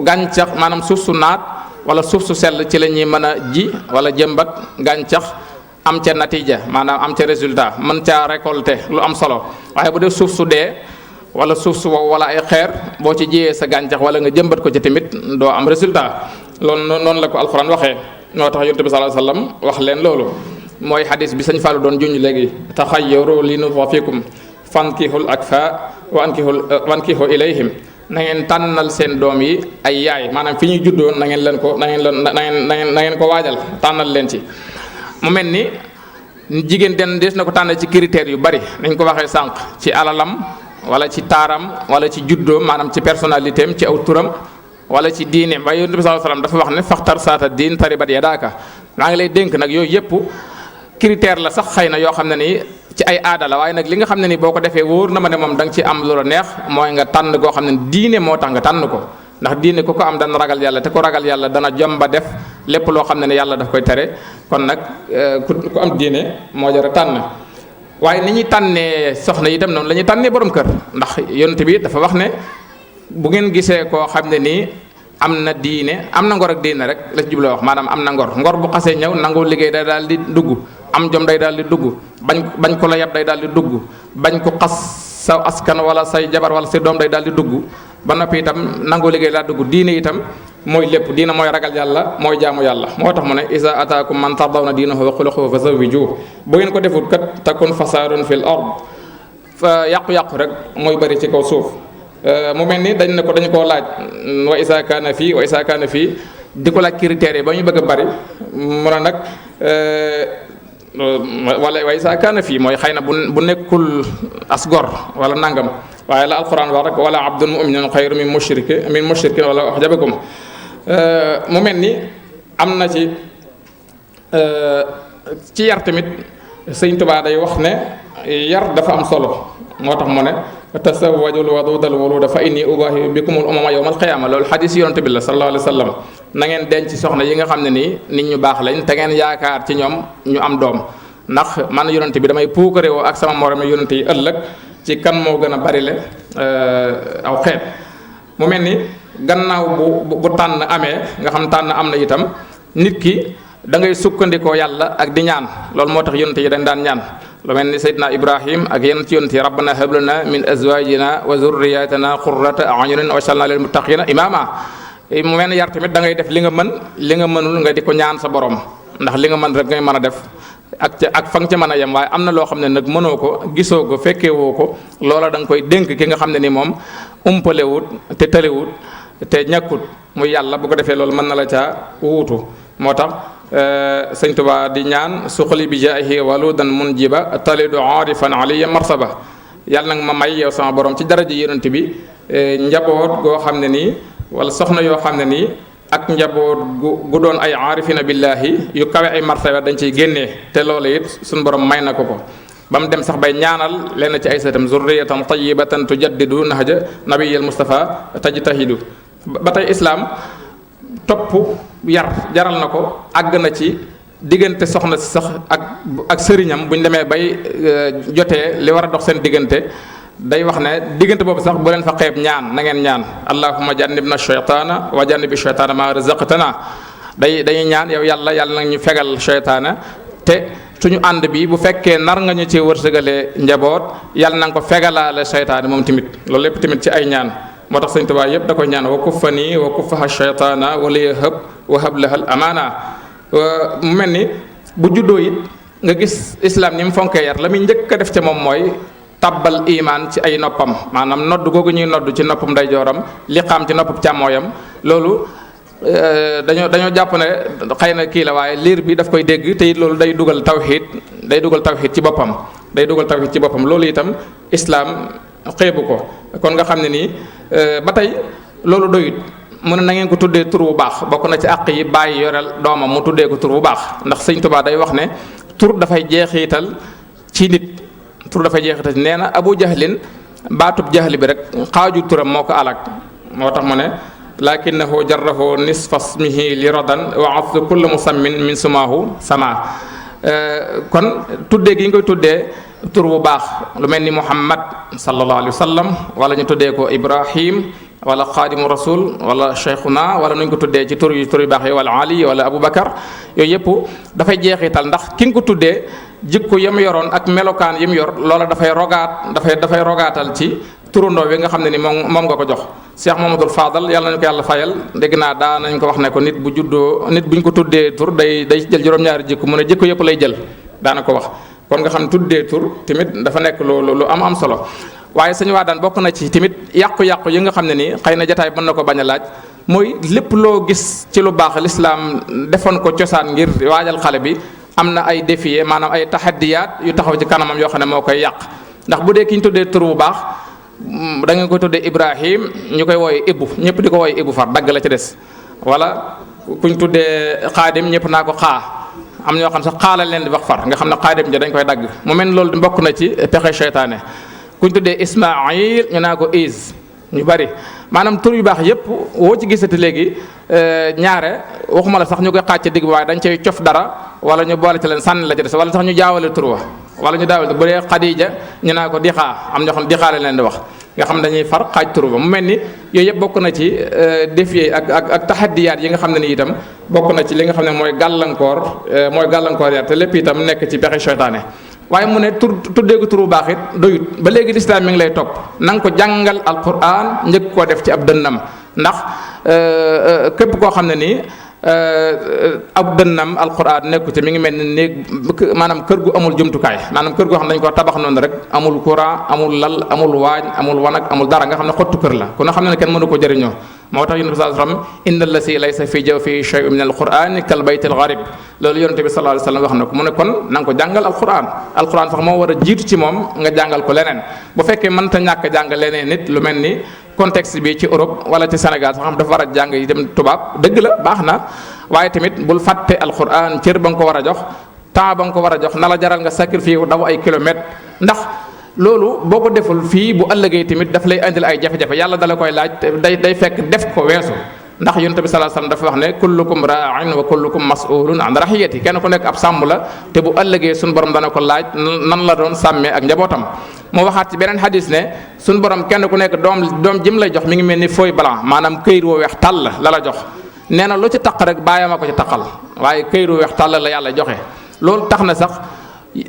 gàncax maanaam suuf su naat wala suuf su sell ci la ñuy mën a ji wala jëmbat gàncax am ca natija maanaam am ca résultat mën caa récolter lu am solo waaye bu dee suuf su dee wala suuf su wow wala ay xeer boo ci jiyee sa gàncax wala nga jëmbat ko ci tamit doo am résultat loolu noonu la ko alxuraan waxee moo tax yonent bi sallallahu alayhi wasallam wax leen loolu mooy xadis bi sëñ Fallou doon junj léegi taxayyaru li nutfikum fankihul akfa wankihu ilayhim na ngeen tànnal seen doom yi ay yaay maanaam fi ñuy juddoo na ngeen ko waajal tànnal leen ci mu mel ni jigéen des na ko tànn ci critères yu bari nañ ko waxee sànq ci alalam wala ci taaram wala ci juddoom maanaam ci personnalité am ci aw turam wala ci diineem waaye yonent bi sallallahu alayhi wasallam dafa wax ne faxtar saata diin taribat yadaaka maa ngi lay dénk nag yooyu yëpp critère la sax xëy na yoo xam ne nii ci ay aada la waaye nag li nga xam ne nii boo ko defee wóor na ma ne moom da nga ci am lu la neex mooy nga tànn goo xam ne diine moo tax nga tànn ko ndax diine ku ko am dana ragal yàlla te ku ragal yàlla dana jomba def lépp loo xam ne ni yàlla daf koy tere kon nag ku am diine moo jar a tànn waaye ni ñuy tànnee soxna itam noonu la ñuy tànnee borom kër ndax yonent bi dafa wax ne bu ngeen gisee koo xam ne nii am na diine am na ngor ak diine rek la ci jubloo wax maanaam am na ngor bu xasee ñëw nangoo liggéey day daal di dugg am jom day daal di dugg bañ ko la yab day daal di dugg bañ ko xas sa askan wala say jabar wala say doom day daal di dugg ba noppi itam nangoo liggéey daal dugg diine itam mooy lépp diine mooy ragal yàlla mooy jaamu yàlla moo tax mu ne isa ataakum man tardawna diinahu wa xuluqahu fa zawwijuhu bu ngeen ko defut kat takun fasaadun fil ard fa yàqu-yàqu rek mooy bëri ci kaw suuf mu mel ni dañ koo laaj wa isa kaana fii di ko laaj critères yi ba ñu bëgg a bëri mu ne nag wala wa isa kaana fii mooy xëy na bu nekkul as gor wala nangam waaye la alquran wax rek wala abdun muminun xayru min mushrikin wala ahjabakum mu mel ni am na ci yar tamit sëñ Tuubaa day wax ne yar dafa am solo moo tax mu ne tasawwajul wadudal wuluda fa inni ubahi bikumul umama yawmal qiyaama loolu xadis yonent bi la sallallahu alayhi wa sallam na ngeen denc soxna yi nga xam ne nii nit ñu baax lañ te ngeen yaakaar ci ñoom ñu am doom ndax man yonent bi damay puukare woo ak sama moroom yonent yi ëllëg ci kan moo gën a bari le aw xeet mu mel ni gannaaw bu tànn amee nga xam tànn am na itam nit ki da ngay sukkandikoo yàlla ak di ñaan loolu moo tax yonent yi dañ daan ñaan lu mel ni Seydina Ibrahim ak yenn ci yonent yi rabbana hab lana min azwajina wa zurriyatina qurrata a'yunin waj'alna lil muttaqina imama mu mel ni yar tamit da ngay def li nga mën li nga mënul nga di ko ñaan sa borom ndax li nga mën rek ngay mën a def ak fa nga ca mën a yem waaye am na loo xam ne nag mënoo ko gisoo ko fekkee woo ko loola da nga koy dénk ki nga xam ne ni moom umpalewut te tëlewut te ñàkkut muy yàlla bu ko defee loolu mën na la caa wuutu moo tax sëñ Tuba di ñaan suqali bi jaahi waludan munjiba talidu arifan aliya marsaba yàlla nag ma may yow sama borom ci daraja yonent bi njaboot goo xam ne nii wala soxna yoo xam ne nii ak njaboot gu doon ay aarifina billahi yu kawe ay martaba dañ ciy génnee te loolu it suñu borom may na ko ba mu dem sax bay ñaanal lenn ci ay sëtam zurriyatan tayyibatan tujaddidu nahja nabiyil mustafa tajtahidu ba tey islaam topp yar jaral na ko àgg na ci diggante soxna si sax ak sëriñam bu ñu demee bay jotee li war a dox seen diggante day wax ne diggante boobu sax bu leen fa xeeb ñaan na ngeen ñaan allahumma jannibna shaytaana wa jannibi shaytaana ma razaqtana dañuy ñaan yow yàlla nag ñu fegal shaytaana te suñu ànd bi bu fekkee nar nga ñu ci wërsëgalee njaboot yàlla na nga ko fegalaale shaytaana moom tamit loolu lépp tamit ci ay ñaan moo tax sëñ Tuubaa yëpp da koy ñaan wa kuffani wa kuffaha shaytaana wa liya hab wa hab lahal amaana mu mel ni bu juddoo it nga gis islam ni mu fonkee yar la muy njëkk a def ca moom mooy tabbal imaan ci ay noppam maanaam nodd googu ñuy nodd ci noppam ndeyjooram liqaam ci noppam càmmooyam loolu dañoo jàpp ne xëy na kii la waaye liir bi daf koy dégg te it loolu day dugal tawxiid ci boppam loolu itam islaam xeebu ko. kon nga xam ne nii ba tey loolu doyut mu ne na ngeen ko tuddee tur bu baax bokk na ci àq yi bàyyi yoreel doomam mu tuddee ko tur bu baax ndax sëñ Tuubaa day wax ne tur dafay jeexital ci nit nee na Abu Jahlin baatub jahli bi rek xaaju turam moo ko alak moo tax mu ne lakinnahu jarrahu nisfa ismihi li radan wa aslu kulli musammin min sumaahu sama kon tuddee gi ñu koy tuddee tur bu baax lu mel ni Muhammad sallallahu alayhi wa sallam wala ñu tuddee ko Ibrahim wala xaadimu rasul wala cheikhuna wala nuñ ko tuddee ci tur yu baax yi wala Ali wala Aboubacar yooyu yëpp dafay jeexital ndax ki nga ko tuddee jikko yam yoroon ak melokaan yam yor loola dafay rogaatal ci turandoo bi nga xam ne ni moom nga ko jox. Cheikh Mamadou Fadal yàlla nañu ko yàlla fayal dégg naa daa nañ ko wax ne ko nit buñ ko tuddee tur day jël juróom-ñaari jikko mu ne jikko yëpp lay jël daana ko wax. kon nga xam tuddee tur tamit dafa nekk lu am solo waaye suñu waa daan bokk na ci tamit yàqu-yàqu yi nga xam ne nii xëy na jotaay mën na ko bañ a laaj mooy lépp loo gis ci lu baax lislaam defoon ko cosaan ngir waajal xale bi am na ay défi maanaam ay taxaddiyaat yu taxaw ci kanamam yoo xam ne moo koy yàq ndax bu dee ki ñu tuddee tur bu baax da ngeen koy tuddee Ibrahim ñu koy wooye Ibbu ñëpp di ko wooye Ibbu far dagg la ci des wala kuñ tuddee Xaadim ñëpp naa ko xaa am ñoo xam sax xaalal leen di wax far nga xam ne Xaadim ja dañ koy dagg mu mel loolu mbokk na ci pexe seytaane kuñ tuddee Ismaayil ñu naa ko Is ñu bari maanaam tur yu baax yépp woo ci gisati léegi ñaare waxuma la sax ñu koy xaaj ci digg waaye dañ cay cof dara wala ñu boole ci leen sànni la ci des wala sax ñu jaawale tur wa wala ñu daawale bu dee Xadija ñu naa ko dixaa am ñoo xam dixaa la leen di wax nga xam dañuy far xaaj tur ba mu mel ni yooyu yëpp bokk na ci défi ak taxaddiyaat yi nga xam ne ni itam bokk na ci li nga xam ne mooy gàllankoor yar te lépp itam nekk ci pexe seytaane waaye mu ne tuddee ko tur bu baax it doyut ba léegi lislaam mi ngi lay topp na nga ko jàngal alquran njëkk koo def ci ab dënnam ndax képp koo xam ne nii ab dënnam alquran nekku ci mi ngi mel ni néeg maanaam kër gu amul jumtukaay maanaam kër goo xam ne dañu ko tabax noonu rek amul courant amul lal amul waañ amul wanag amul dara nga xam ne xottu kër la ku ne xam ne kenn mënu ko jëriñoo moo tax yonent bi sallallahu alayhi wasallam inna allasi laysa fi jawfi shay'un min alquran kal baytil gharib loolu yonent bi sallallahu alayhi wasallam wax na ko mu ne kon na nga ko jàngal alquran sax moo war a jiitu ci moom nga jàngal ko leneen bu fekkee mënta ñàkk jàngal leneen nit lu mel ni contexte bi ci Europe wala ci Sénégal sax xam dafa war a jàng yi dem tubaab dëgg la baax na waaye tamit bul fàtte alquran cër ba nga ko war a jox temps ba nga ko war a jox na la jaral nga sacrifice wu daw ay kilomètres ndax loolu boo ko deful fii bu ëllëgee tamit daf lay indil ay jafe-jafe yàlla dala koy laaj te day fekk def ko weesu ndax yonent bi sallallahu alayhi wasallam dafa wax ne kullukum ra'in wa kullukum mas'ulun an rahiyati kenn ku nekk ab sàmm la te bu ëllëgee suñu borom dana ko laaj nan la doon sàmmee ak njabootam moo waxaat ci beneen hadis ne suñu borom kenn ku nekk doom jëm lay jox mi ngi mel ni feuille blanc maanaam këyit woo weex tàll la jox nee na lu ci taq rek bàyyam a ko ci taqal waaye këyit woo weex tàll la yàlla joxe loolu tax na sax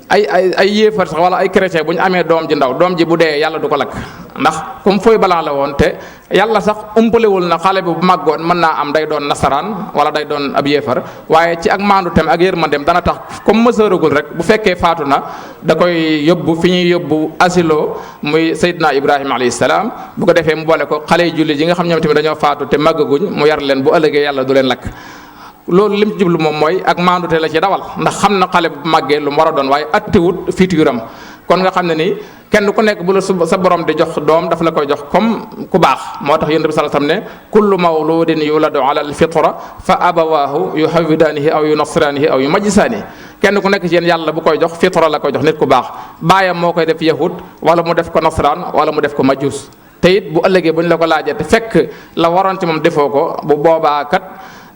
ay yéefar sax wala ay chrétien bu ñu amee doom ji ndaw doom ji bu dee yàlla du ko lakk ndax comme fooy balaa la woon te yàlla sax umpalewul na xale bi bu màggoon mën naa am day doon nasaraan wala day doon ab yéefar waaye ci ak maandu tem ak yërmandem dana tax comme mësëragul rek bu fekkee faatu na da koy yóbbu fi ñuy yóbbu asilo muy Seydina Ibrahima alayhi salaam bu ko defee mu boole ko xale yu jullit yi nga xam ñoom tamit dañoo faatu te màggaguñ mu yar leen bu ëllëgee yàlla du leen lakk loolu lim ci jublu moom mooy ak maandute la ci dawal ndax xam na xale bu màggee lu mu war a doon waaye attiwut futuram kon nga xam ne ni kenn ku nekk bu la sa borom di jox doom daf la koy jox comme ku baax moo tax yonent bi sallallahu alayhi wasallam ne kullu mawludin yuladu ala alfitra fa abawaahu yuhawidanihi aw yunasranihi aw yumajjisaanihi kenn ku nekk ci yéen yàlla bu koy jox fitra la koy jox nit ku baax baayam moo koy def yahud wala mu def ko nasraan wala mu def ko majus te it bu ëllëgee bu ñu la ko laajee te fekk la waroon ci moom defoo ko bu boobaa kat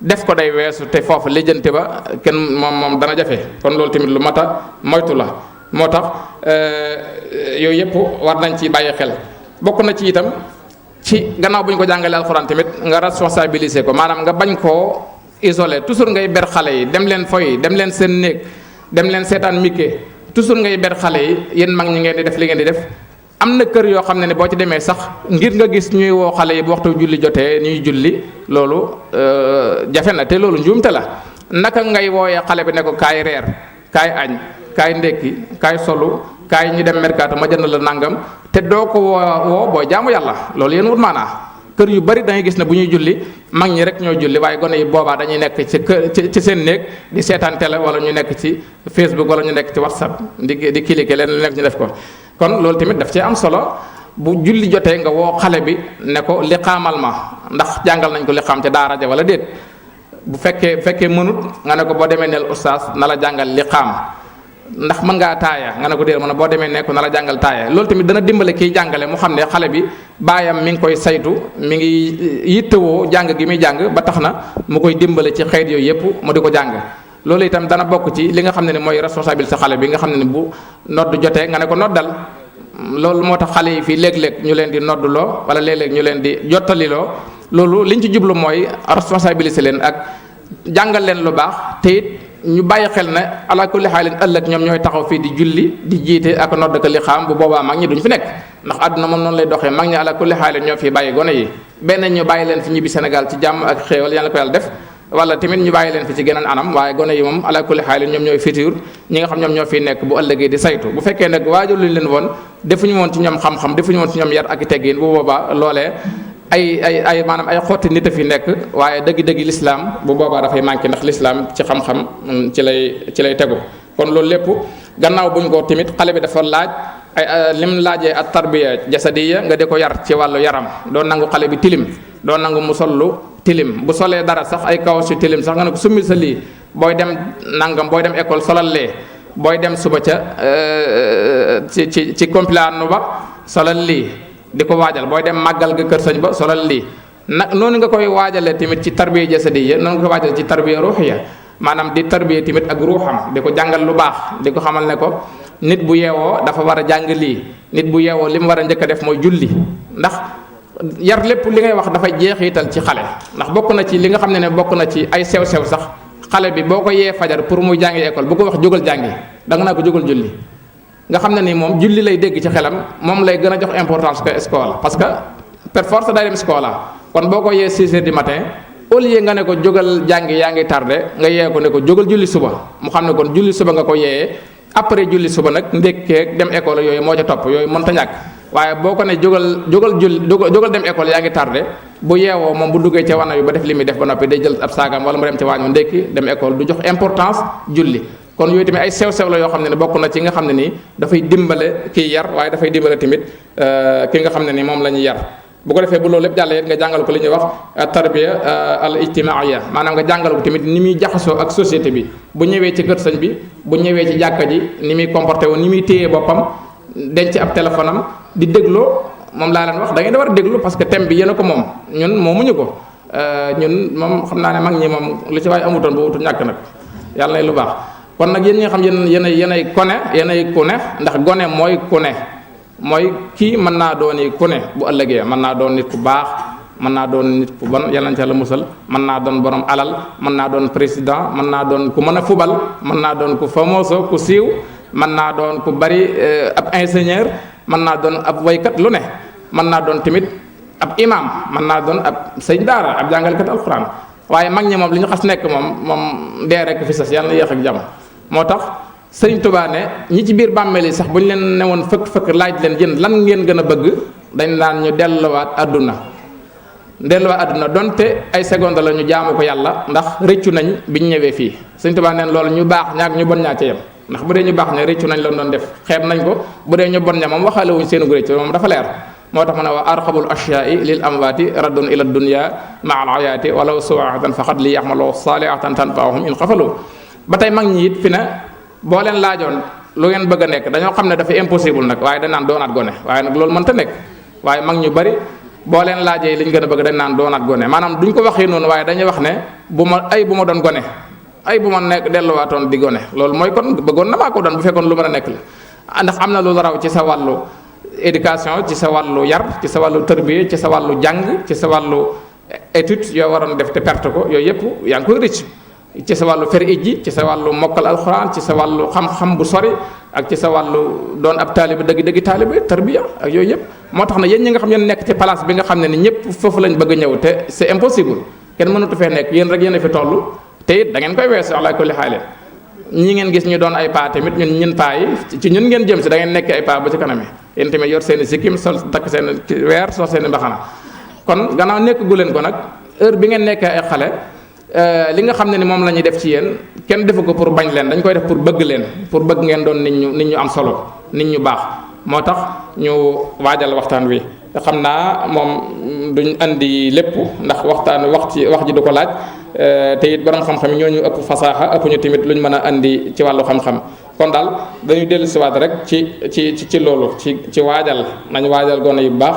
def ko day weesu te foofu lijjanti ba kenn moom dana jafe kon loolu tamit lu mat a moytu la moo tax yooyu yëpp war nañ ci bàyyi xel bokk na ci itam ci gannaaw bu ñu ko jàngalee alxuraan tamit nga responsabiliser ko maanaam nga bañ koo isolé toujours ngay ber xale yi dem leen foy dem leen seen néeg dem leen seetaan mikke toujours ngay ber xale yi yéen mag ñi ngeen di def li ngeen di def am na kër yoo xam ne boo ci demee sax ngir nga gis ñuy woo xale yi bu waxtu julli jotee ñuy julli loolu jafe na te loolu njuumte la naka ngay wooyee xale bi ne ko kaay reer kaay añ kaay ndekki kaay solu kaay ñu dem mercato ma jënd la nangam te doo ko woo booy jaamu yàlla loolu yéen wut maanaa kër yu bari da ngay gis ne bu ñuy julli mag ñi rek ñoo julli waaye gone yi boobaa dañuy nekk ci kër ci seen néeg di seetaan télé wala ñu nekk ci Facebook wala ñu nekk ci WhatsApp di cliquer leen lu nekk ñu def ko. kon loolu tamit daf cee am solo bu julli jotee nga woo xale bi ne ko liqaamal ma ndax jàngal nañ ko liqaam ca daara ja wala déet bu fekkee mënut nga ne ko boo demee neel ustaas na la jàngal liqaam ndax mën ngaa taaya nga ne ko déet mën boo demee ne ko na la jàngal taaya loolu tamit dana dimbale kiy jàngale mu xam ne xale bi baayam mi ngi koy saytu mi ngi yittewoo jàng gi muy jàng ba tax na mu koy dimbale ci xeet yooyu yëpp mu di ko jàng. loolu itam dana bokk ci li nga xam ne ni mooy responsabilité xale bi nga xam ne ni bu nodd jotee nga ne ko noddal loolu moo tax xale yi fii léeg-léeg ñu leen di noddloo wala léeg-léeg ñu leen di jottaliloo loolu liñ ci jublu mooy responsabilité leen ak jàngal leen lu baax te it ñu bàyyi xel ne ala kulli xaalin ëllëg ñoom ñooy taxaw fii di julli di jiite ak nodd ka li xaam bu boobaa mag ñi duñ fi nekk ndax àdduna moom noonu lay doxee mag ñi ala kulli xaalin ñoo fi bàyyi gone yi benn ñu bàyyi leen fi ñibbi Sénégal ci jàmm ak xéewal yàlla ko yàlla def wala tamit ñu bàyyi leen fi ci geneen anam waaye gone yi moom ala kulli xaalin ñoom ñooy futur ñi nga xam ñoom ñoo fiy nekk bu ëllëgee di saytu bu fekkee nag waajur luñ leen woon defuñu woon ci ñoom xam-xam defuñu woon ci ñoom yar ak i teggin bu boobaa loolee ay maanaam ay xotti nit a fi nekk waaye dëgg-dëgg lislaam bu boobaa dafay manqué ndax lislaam ci xam-xam ci lay tegu kon loolu lépp gannaaw buñ ko tamit xale bi dafa laaj lim laajee at tarbiya jasadiya nga di ko yar ci wàllu yaram doo nangu xale bi tilim doo nangu mu sollu tilim bu solee dara sax ay kawas yu tilim sax nga ne ko summil sa lii booy dem nangam booy dem école solal lee booy dem suba ca ci compilaanu ba solal lii di ko waajal booy dem màggal ga kër sëñ ba solal lii nag noonu nga koy waajalee tamit ci tarbiya jasadiya noonu nga koy waajale ci tarbiya ruuxiya maanaam di tarbiya tamit ak ruuxam di ko jàngal lu baax di ko xamal ne ko nit bu yeewoo dafa war a jàng lii nit bu yeewoo li mu war a njëkk a def mooy julli ndax yar lépp li ngay wax dafay jeexital ci xale ndax bokk na ci li nga xam ne bokk na ci ay sew-sew sax xale bi boo ko yee fajar pour muy jàngi école bu ko wax jógal jàngi da nga naa ko jógal julli nga xam ne ni moom julli lay dégg ci xelam moom lay gën a jox importance que école parce que per force day dem école kon boo ko yee 6 heures du matin au lieu nga ne ko jógal jàngi yaa ngi tardé nga yee ko ne ko jógal julli suba mu xam ne kon julli suba nga ko yee après julli suba nag ndékkee dem école yooyu moo ca topp yooyu mënta ñàkk waaye boo ko ne jógal dem école yaa ngi tardé bu yeewoo moom bu duggee ca wana bi ba def li muy def ba noppi day jël ab saagam wala mu dem ca waañ mu ndékki dem école du jox importance julli kon yooyu tamit ay sew-sew la yoo xam ne bokk na ci nga xam ne nii dafay dimbale kiy yar waaye dafay dimbale tamit ki nga xam ne ni moom la ñuy yar bu ko defee bu loolu lépp jàllee nga jàngal ko li ñuy wax tarbiya al ijtimaaiya maanaam nga jàngal ko tamit ni muy jaxasoo ak société bi bu ñëwee ci kër sëñ bi bu ñëwee ci jàkka ji ni muy comporté woon ni muy téyee boppam denc ab téléphone am di dégloo moom laa leen wax da ngeen da war a déglu parce que thème bi yéen a ko moom ñun moomuñu ko ñun moom xam naa ne mag ñi moom lu ci waay amutoon ba wutul ñàkk nag yàlla nay lu baax kon nag yéen ñi nga xam yéenay kone yéenay ku ne ndax gone mooy ku ne mooy kii mën naa dooni ku ne bu ëllëgee mën naa doon nit ku baax mën naa doon nit ku bon yàlla na ca la musal mën naa doon borom alal mën naa doon président mën naa doon ku mën a fubal mën naa doon ku famoso ku siiw mën naa doon ku bari ab ingénieur mën naa doon ab waykat lu ne mën naa doon tamit ab imam mën naa doon ab sëñ daara ab jàngalkat alxuraan waaye mag ñi moom li ñu xas nekk moom dee rek fi sas yàlla na yéex ak jàmm moo tax Sëriñ Tuubaa ne ñi ci biir bàmmeel yi sax bu ñu leen newoon fëkk laaj leen yéen lan ngeen gën a bëgg dañ naan ñu delluwaat àdduna donte ay seconde la ñu jaamu ko yàlla ndax rëccu nañ bi ñu ñëwee fii Sëriñ Tuubaa neen loolu ñu baax ñaak ñu bon ñaa ca yem ndax bu dee ñu baax ña rëccu nañ la doon def xeeb nañ ko bu dee ñu bon ña moom waxaale wuñ seenu rëccu moom dafa leer moo tax mu ne wa arxabul ashyaai lil amwaati raddun ila dunya maa al ayaati walaw suwaatan faqad li yaxmaloo saalihatan tanfaahum in xafalu ba tey mag ñi it fi ne boo leen laajoon lu ngeen bëgg a nekk dañoo xam ne dafa impossible nag waaye dañ naan doonaat gone waaye nag loolu mënta nekk waaye mag ñu bari boo leen laajee li ñu gën a bëgg dañ naan doonaat gone maanaam duñ ko waxee noonu waaye dañuy wax ne bu ma doon gone bu ma nekk delluwaatoon di gone loolu mooy kon bëggoon na maa ko doon bu fekkoon lu mën a nekk la ndax am na lu raw ci sa wàllu éducation ci sa wàllu yar ci sa wàllu tërbiye ci sa wàllu jàng ci sa wàllu étude yoo waroon def te perte ko yooyu yëpp yaa ngi koy rëcc ci sa wàllu fer ijji ci sa wàllu mokkal alxuraan ci sa wàllu xam-xam bu sori ak ci sa wàllu doon ab taalibe dëgg taalibe tarbiya ak yooyu yëpp moo tax na yéen ñi nga xam yéen nekk ci place bi nga xam ne ni ñëpp foofu lañ bëgg a ñëw te c'est impossible kenn mënatu fee nekk yéen rek yéen a fi toll te it da ngeen koy weesu ala kulli xaale ñi ngeen gis ñu doon ay paa tamit ñun paa yi ci ñun ngeen jëm si da ngeen nekk ay paa ba ci kanam yéen tamit yor seen i sikkim sol takk seen weer sol seen i mbaxana kon gannaaw nekk gu leen ko nag heure bi ngeen nekkee ay xale li nga xam ne ni moom la ñuy def ci yéen kenn defu ko pour bañ leen, dañ koy def pour bëgg leen, pour bëgg ngeen doon nit ñu am solo, nit ñu baax. moo tax ñu waajal waxtaan wi xam naa moom duñ andi lépp ndax wax ji du ko laaj te it borom xam-xam yi ñoo ñu ëpp fasaaxa ëpp ñu tamit luñ mën a andi ci wàllu xam-xam. kon daal dañuy dellu siwaat rek ci loolu ci waajal nañ waajal gone yu baax,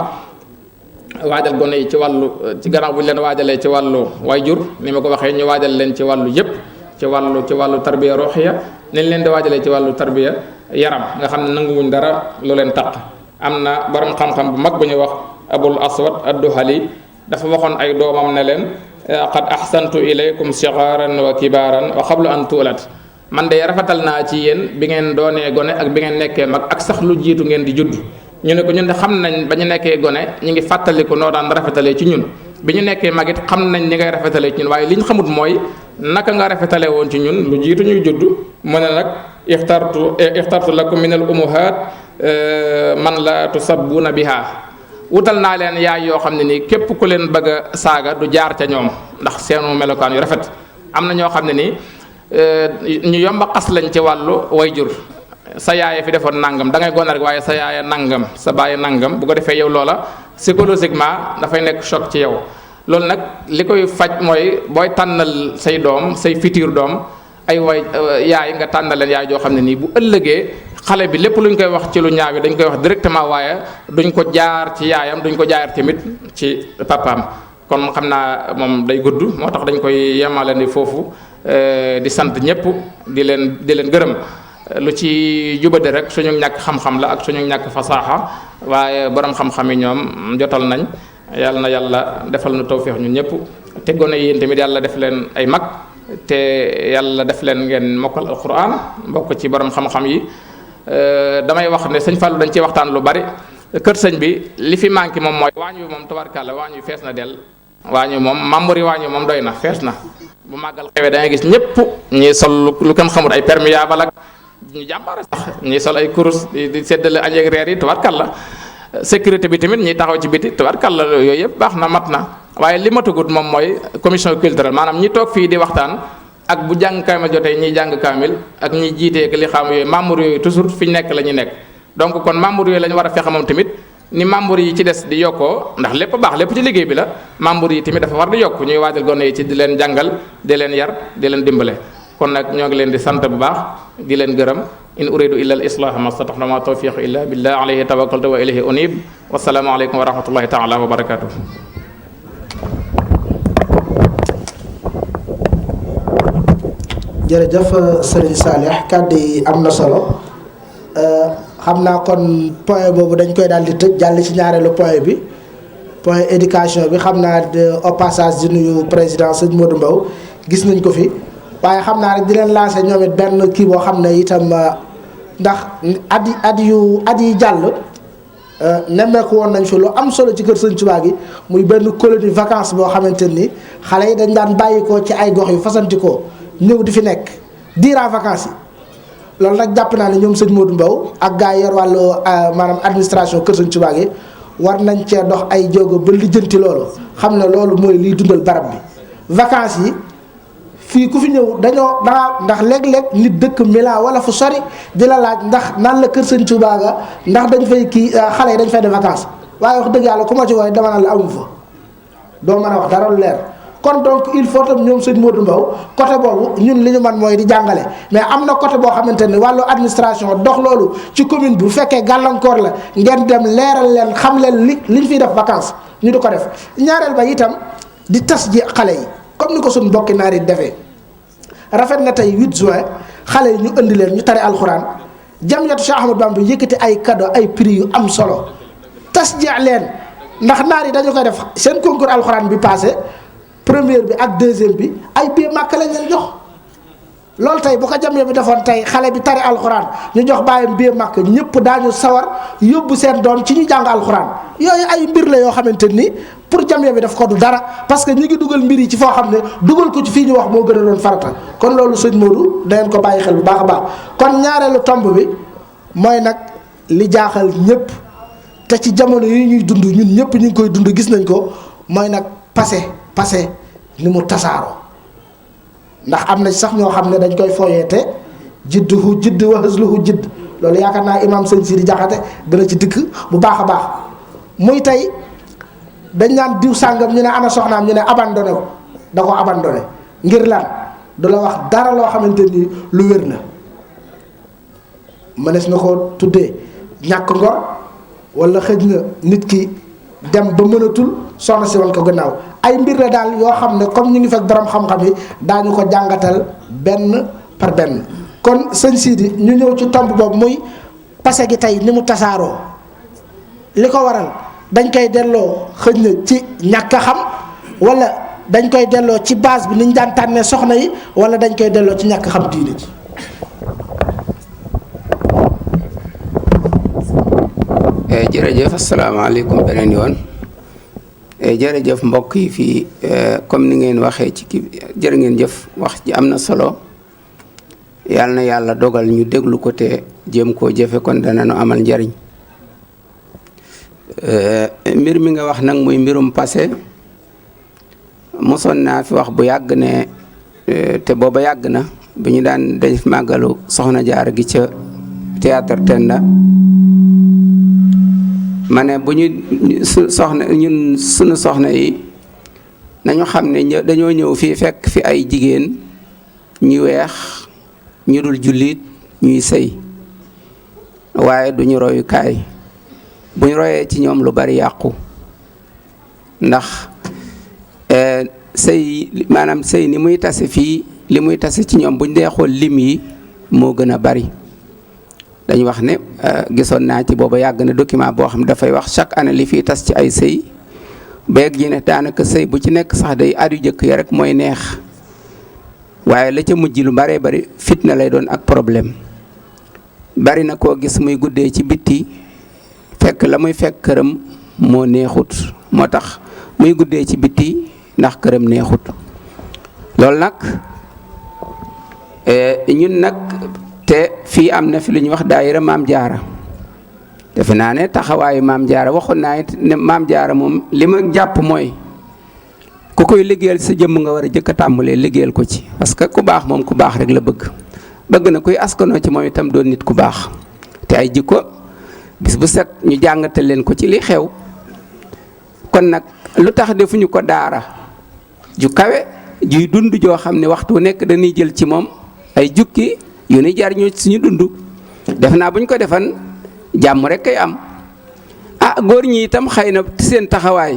waajal gone yi ci gannaaw bu ñu leen waajalee ci wàllu wayjur ni ma ko waxee ñu waajal leen ci wàllu yëpp, ci wàllu tarbiya ruuxiya nañ leen di waajalee ci wàllu tarbiya yaram nga xam ne nanguwuñ dara lu leen taq. am na borom xam-xam bu mag bu ñuy wax Abul Aswad ad-Duhali dafa waxoon ay doomam ne leen qad ahsantu ilaykum sigaaran wa kibaaran wa qablu an tuulat, man de rafetal naa ci yéen bi ngeen doonee gone ak bi ngeen nekkee mag ak sax lu jiitu ngeen di judd. ñu ne ko ñun de xam nañ ba ñu nekkee gone ñu ngi fàttaliku noo daan rafetalee ci ñun, bi ñu nekkee mag it xam nañ ni ngay rafetalee ci ñun, waaye li ñu xamut mooy naka nga rafetalee woon ci ñun lu jiitu ñuy judd. mu ne nag ixtartu lakum min al ummahat man la tusabbuna biha, wutal naa leen yaay yoo xam ne nii képp ku leen bëgg a saaga du jaar ca ñoom ndax seenu melokaan yu rafet. am na ñoo xam ne nii ñu yomba xas lañ ci wàllu wayjur, sa yaay fi defoon nangam da ngay gone rek waaye sa yaaya nangam sa baay nangam, bu ko defee yow loola psychologiquement dafay nekk choc ci yow. loolu nag li koy faj mooy booy tànnal say doom, say futur doom ay yaay nga tànnal leen yaay joo xam ne nii bu ëllëgee xale bi lépp luñ koy wax ci lu ñaaw yi dañ koy wax directement, waaye duñ ko jaar ci yaayam, duñ ko jaar tamit ci papaam. kon xam naa moom day gudd, moo tax dañ koy yemale ni foofu di sant ñëpp di leen gërëm. lu ci jubade rek suñu ñàkk xam-xam la ak suñu ñàkk fasaaxa, waaye borom xam-xam yi ñoom jotal nañ. yàlla na yàlla defal nu tawféex ñun ñëpp te gone yéen tamit yàlla def leen ay mag te yàlla def leen ngeen mokkal alquran mbokk ci borom xam-xam yi. damay wax ne sëñ Fallou dañ ci waxtaan lu bari. kër sëñ bi li fi manqué moom mooy waañ wi moom tubarkàlla waañ wi fees na del, waañ wi moom membre yi waañ wi moom doy na fees na. bu màggal xewee da ngay gis ñëpp ñi sol lu kenn xamul ay perméable ak ñu jàmbaare sax ñi sol ay kurus di séddale añ ak reer yi tubarkàlla. sécurité bi tamit ñi taxaw ci biti tubarkàlla yooyu yëpp baax na mat na, waaye li matagut moom mooy commission culturelle, maanaam ñi toog fii di waxtaan ak bu jàng kaamil jotee ñiy jàng kaamil ak ñi jiitee ak li xam yooyu membre yooyu toujours fi ñu nekk la ñu nekk. donc kon membre yooyu la ñu war a fexe moom tamit ni membre yi ci des di yokkoo, ndax lépp baax lépp ci liggéey bi la, membre yi tamit dafa war di yokk ñuy waajal gone yi ci di leen jàngal di leen yar di leen dimbale. kon nag ñoo ngi leen di sant bu baax di leen gërëm. in uridu illa al islaha ma stataxna ma tawfiq illa billah alayhi tawakkaltu wa ilayhi unib. wasalaamu aleykum wa rahmatullahi taala wa barakatuh. jërëjëf Serigne Salih, kàddu yi am na solo. xam naa kon point boobu dañ koy daal di tëj jàll ci ñaareelu point bi, point éducation bi. xam naa au passage di nuyu président sëñ Modou Mbow, gis nañ ko fi. waaye xam naa rek di leen lancer ñoom it benn kii boo xam ne itam ndax at yi jàll nemmeeku woon nañ fi lu am solo ci kër Sëñ Tuubaa gi, muy benn colonie vacances boo xamante ni xale yi dañ daan bàyyi ko ci ay gox yu fasantikoo ñëw di fi nekk durant vacances yi. loolu nag jàpp naa ne ñoom sëñ Modou Mbow ak gars yi yor wàllu maanaam administration kër Sëñ Tuubaa gi war nañ cee dox ay jéego ba lijjanti loolu, xam ne loolu mooy liy dundal barab bi. vacances yi fii ku fi ñëw ndax léeg-léeg nit dëkk Milan wala fu sori di la laaj ndax nan la kër Sëñ Tuubaa ga ndax dañ fay xale yi dañ fay de vacances, waaye wax dëgg yàlla ku ma ci wooye dama naan la amu fa, doo mën a wax dara lu leer. kon donc il faut tam ñoom sëñ Modou Mbow côté boobu ñun li ñu man mooy di jàngale, mais am na côté boo xamante ni wàllu administration dox loolu ci commune bi bu fekkee gàllankoor la ngeen dem leeral leen xam leen liñ fiy def vacances ñu di ko def. ñaareel ba itam di tas ji xale yi comme ni ko suñ mbokki naar yi defee. rafet na tey 8 juin xale yi ñu indi leen ñu tari alxuraan, jamiyatu Cheikh Ahmadou Bamba yëkkati ay cadeau ay prix yu am solo tas ji leen, ndax naar yi dañu koy def seen concours alxuraan bi passé première bi ak deuxième bi ay billet Màkka lañ leen jox. loolu tey bu ko jamee bi defoon tey xale bi tari alxuraan ñu jox bàyyam billet Màkka ñëpp daañu sawar yóbbu seen doom ci ñu jàng alxuraan. yooyu ay mbir la yoo xamante ni pour jamee bi def ko du dara, parce que ñi ngi dugal mbir yi ci foo xam ne dugal ko ci fii ñu wax moo gën a doon farata. kon loolu sëñ Modou da ngeen ko bàyyi xel bu baax a baax. kon ñaareelu tomb bi mooy nag li jaaxal ñëpp te ci jamono yi ñuy dund ñun ñëpp ñu ngi koy dund gis nañ ko, mooy nag passé passé ni mu tasaaroo ndax am na sax ñoo xam ne dañ koy foyeete jidduhu jidd wa hësluhu jidd loolu yaakaar naa imaam sëñ Sidi Jaxate dana ci dikk bu baax a baax muy tey dañ naan diw sàngam ñu ne ana soxnaam ñu ne abandonné ko da ko abandonné ngir lan du la wax dara loo xamante ni lu wér la mënees na ko tuddee ñàkk ngor wala xëj na nit ki dem ba mënatul soxna si wan ko gannaaw ay mbir la daal yoo xam ne comme ñu ngi fekk borom xam-xam yi daañu ko jàngatal benn par benn. kon sëñ Sidi ñu ñëw ci tomb boobu muy passé gi tey ni mu tasaaroo li ko waral dañ koy delloo xëj na ci ñàkk a xam wala dañ koy delloo ci base bi ni ñu daan tànnee soxna yi wala dañ koy delloo ci ñàkk xam diine ji. jërëjëf asalaamaaleykum beneen yoon jërëjëf mbokk yi fii comme ni ngeen waxee ci kii jërë ngeen jëf wax ji am na solo yàlla na yàlla dogal ñu déglu ko te jéem koo jëfe kon dana nu amal njariñ mbir mi nga wax nag muy mbirum passé mosoon naa fi wax bu yàgg ne te booba yàgg na bu ñu daan def màggalu soxna Jaara gi ca théâtre Tenda ma ne bu ñu sunu soxna yi nañu xam ne dañoo ñëw fii fekk fi ay jigéen ñu weex ñu dul jullit ñuy sëy waaye duñu royukaay bu ñu royee ci ñoom lu bari yàqu ndax sëy maanaam sëy ni muy tase fii li muy tase ci ñoom bu ñu dee xool lim yi moo gën a bari dañu wax ne gisoon naa ci booba yàgg na document boo xam dafay wax chaque année li fiy tas ci ay sëy beeg ji ne daanaka sëy bu ci nekk sax day at yu jëkk ya rek mooy neex waaye la ca mujj lu baree bari fitna lay doon ak problème bari na koo gis muy guddee ci bitti fekk la muy fekk këram moo neexut moo tax muy guddee ci bitti ndax këram neexut loolu nag ñun nag te fii am na fi lu ñuy wax daayira Maam Jaara defe naa ne taxawaayu Maam Jaara waxoon naa it ne Maam Jaara moom li ma jàpp mooy ku koy liggéeyal sa jëmm nga war a jëkk a tàmbalee liggéeyal ko ci parce que ku baax moom ku baax rek la bëgg na kuy askanoo ci moom itam doon nit ku baax te ay jikko bis bu set ñu jàngatal leen ko ci li xew kon nag lu tax defuñu ko daara ju kawe juy dund joo xam ne waxtu nekk dañuy jël ci moom ay jukki yu ni jar ñoo suñu dund def naa bu ñu ko defan jàmm rek kay am góor ñi itam xëy na seen taxawaay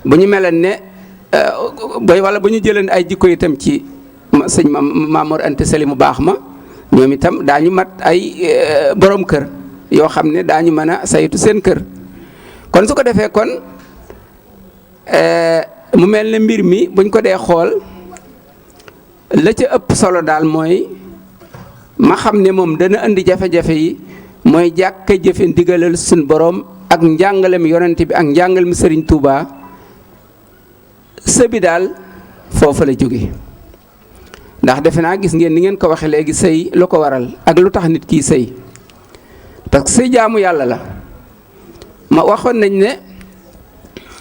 bu ñu melan ne wala bu ñu jëleen ay jikko itam ci sëñ Mamour Anta Sali mu baax ma ñoom itam daañu mat ay borom kër yoo xam ne daañu mën a saytu seen kër kon su ko defee kon mu mel ne mbir mi buñ ko dee xool la ca ëpp solo daal mooy ma xam ne moom dana indi jafe-jafe yi mooy jàkk jëfe ndigalal suñ borom ak njàngalem yonent bi ak njàngalem Sëriñ Tuuba sëbi daal foofa la jóge ndax defe naa gis ngeen ni ngeen ko waxe léegi sëy lu ko waral ak lu tax nit kii sëy parce que sëy jaamu yàlla la ma waxoon nañ ne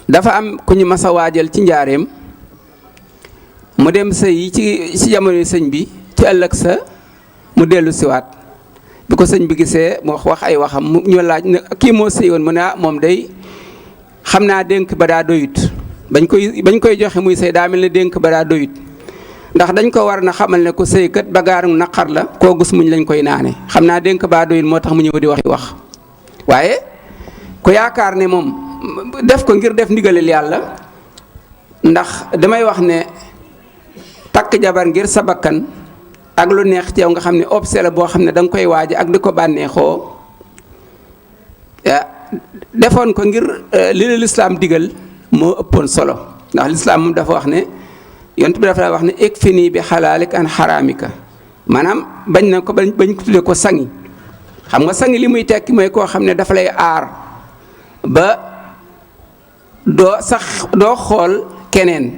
dafa am ku ñu mas a waajal ci njaareem mu dem sëy ci jamono sëñ bi ci ëllëg sa mu dellu siwaat bi ko sëñ bi gisee mu wax ay waxam mu ñu laaj ne kii moo sëy woon mu ne moom day xam naa dénk ba daa doyut bañ koy joxe muy sëy daa mel ne dénk ba daa doyut ndax dañ ko war na xamal ne ko sëy kat bagaaru naqar la koo gus muñ lañ koy naane xam naa dénk baa doyut moo tax mu ñëw di wax waaye ku yaakaar ne moom def ko ngir def ndigalel yàlla ndax damay wax ne takk jabar ngir sa bakkan ak lu neex ci yow nga xam ne obsé la boo xam ne da nga koy waaje ak di ko bànneexoo defoon ko ngir li la lislaam digal moo ëppoon solo ndax lislaam moom dafa wax ne yonent bi dafa wax ne ikfini bi xalaalik an xaraamika maanaam bañ na ko bañ ko tuddee ko sangi xam nga sangi li muy tekki mooy koo xam ne dafa lay aar ba doo xool keneen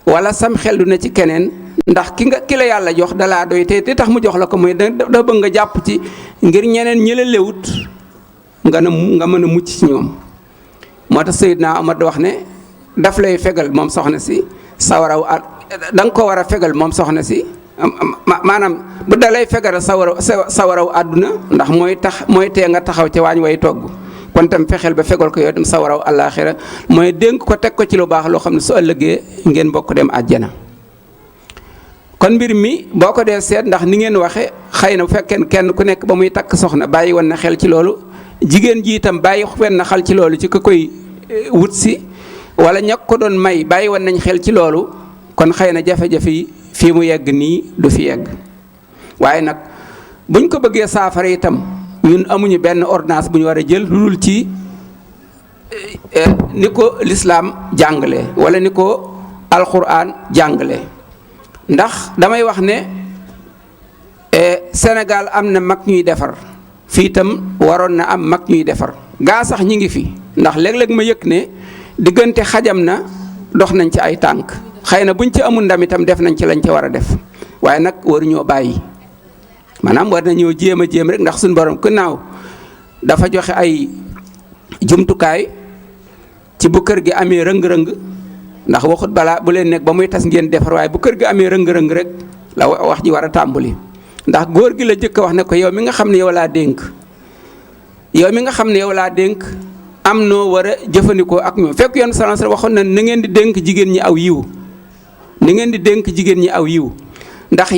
wala sam xel du na ci keneen ndax ki la yàlla jox dalaa doy te tax mu jox la ko mooy da bëgg nga jàpp ci ngir ñeneen ñi la lewut nga mën a mucc ci ñoom moo tax Seydina Omar da wax ne daf lay fegal moom soxna si sawaraw da nga ko war a fegal moom soxna si maanaam bu dalay fegal sawaraw àdduna ndax mooy tee nga taxaw ca waañ way togg kon tam fexeel ba fegal ko yow tam sawaraw àllaaxira mooy dénk ko teg ko ci lu baax loo xam ne su ëllëgee ngeen bokk dem àjjana. kon mbir mi boo ko dee seet ndax ni ngeen waxe xëy na bu fekkee kenn ku nekk ba muy takk soxna bàyyi woon na xel ci loolu jigéen ji itam bàyyi woon na xel ci loolu ci ko koy wut si wala ñak ko doon may bàyyi woon nañ xel ci loolu kon xëy na jafe-jafe yi fii mu yegg nii du fi yegg waaye nag buñ ko bëggee saafara itam ñun amuñu benn ordonnance bu ñu war a jël lu dul ci ni ko lislaam jàngale wala ni ko alxuraan jàngale ndax damay wax ne Sénégal am na mag ñuy defar fii itam waroon na am mag ñuy defar gaa sax ñi ngi fi ndax léeg-léeg ma yëg ne diggante xajam na dox nañ ci ay tànk xëy na buñ ci amul ndam itam def nañ ci lañ ci war a def waaye nag waruñoo bàyyi maanaam war nañoo jéem rek ndax suñu borom gannaaw dafa joxe ay jumtukaay ci bu kër gi amee rëng-rëng ndax waxut balaa bu leen nekk ba muy tas ngeen defar waaye bu kër gi amee rëng-rëng rek la wax ji war a tàmbali ndax góor gi la jëkk a wax ne ko yow mi nga xam ne yow laa dénk am noo war a jëfandikoo ak ñoom fekk yoon sallallahu alayhi wasallam waxoon na ngeen di dénk jigéen ñi aw yiw ni ngeen di dénk jigéen ñi aw yiw ndax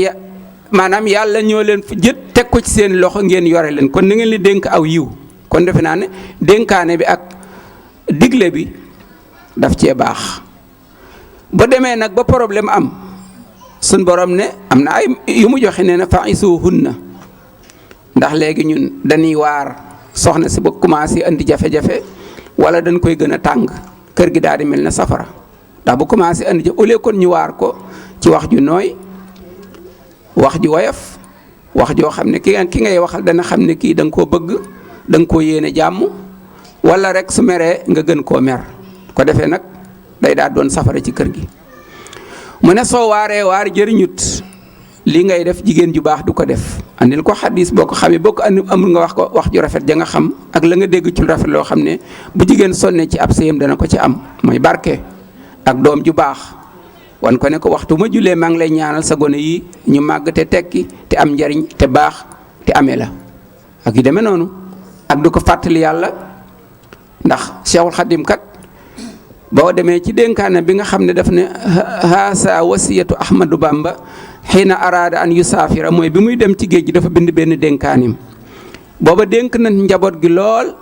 maanaam yàlla ñoo leen jët teg ko ci seen loxo ngeen yore leen kon ni ngeen di dénk aw yiw kon defe naa ne dénkaane bi ak digle bi daf cee baax ba demee nag ba problème am suñ borom ne am na ay yu mu joxe nee na fa'isuhunna ndax léegi ñun dañuy waar soxna si ba commencé andi jafe-jafe wala dañ koy gën a tàng kër gi daal di mel ne safara ndax bu commencé andi au lieu kon ñu waar ko ci wax ju nooy wax ju woyof wax joo xam ne ki ngay waxal dana xam ne kii da nga koo bëgg da nga koo yéene jàmm wala rek su meree nga gën koo mer ko defee nag day daal doon safara ci kër gi mu ne soo waaree waar jëriñut li ngay def jigéen ju baax du ko def andil ko xadis boo ko xamee boo ko andi amul nga wax ko wax ju rafet ja nga xam ak la nga dégg ci lu rafet loo xam ne bu jigéen sonnee ci ab sëyam dana ko ci am mooy barke ak doom ju baax wan ko ne ko waxtu ma jullee maa ngi lay ñaanal sa gone yi ñu màgg te tekki te am njariñ te baax te amee la ak yu demee noonu ak du ko fàttali yàlla ndax Cheikhul Khadim kat boo demee ci dénkaane bi nga xam ne daf ne haasa wasiyatu Ahmadou Bamba xiina araada an yusaafira mooy bi muy dem ci géej gi dafa bind benn dénkaanim booba dénk na njaboot gi lool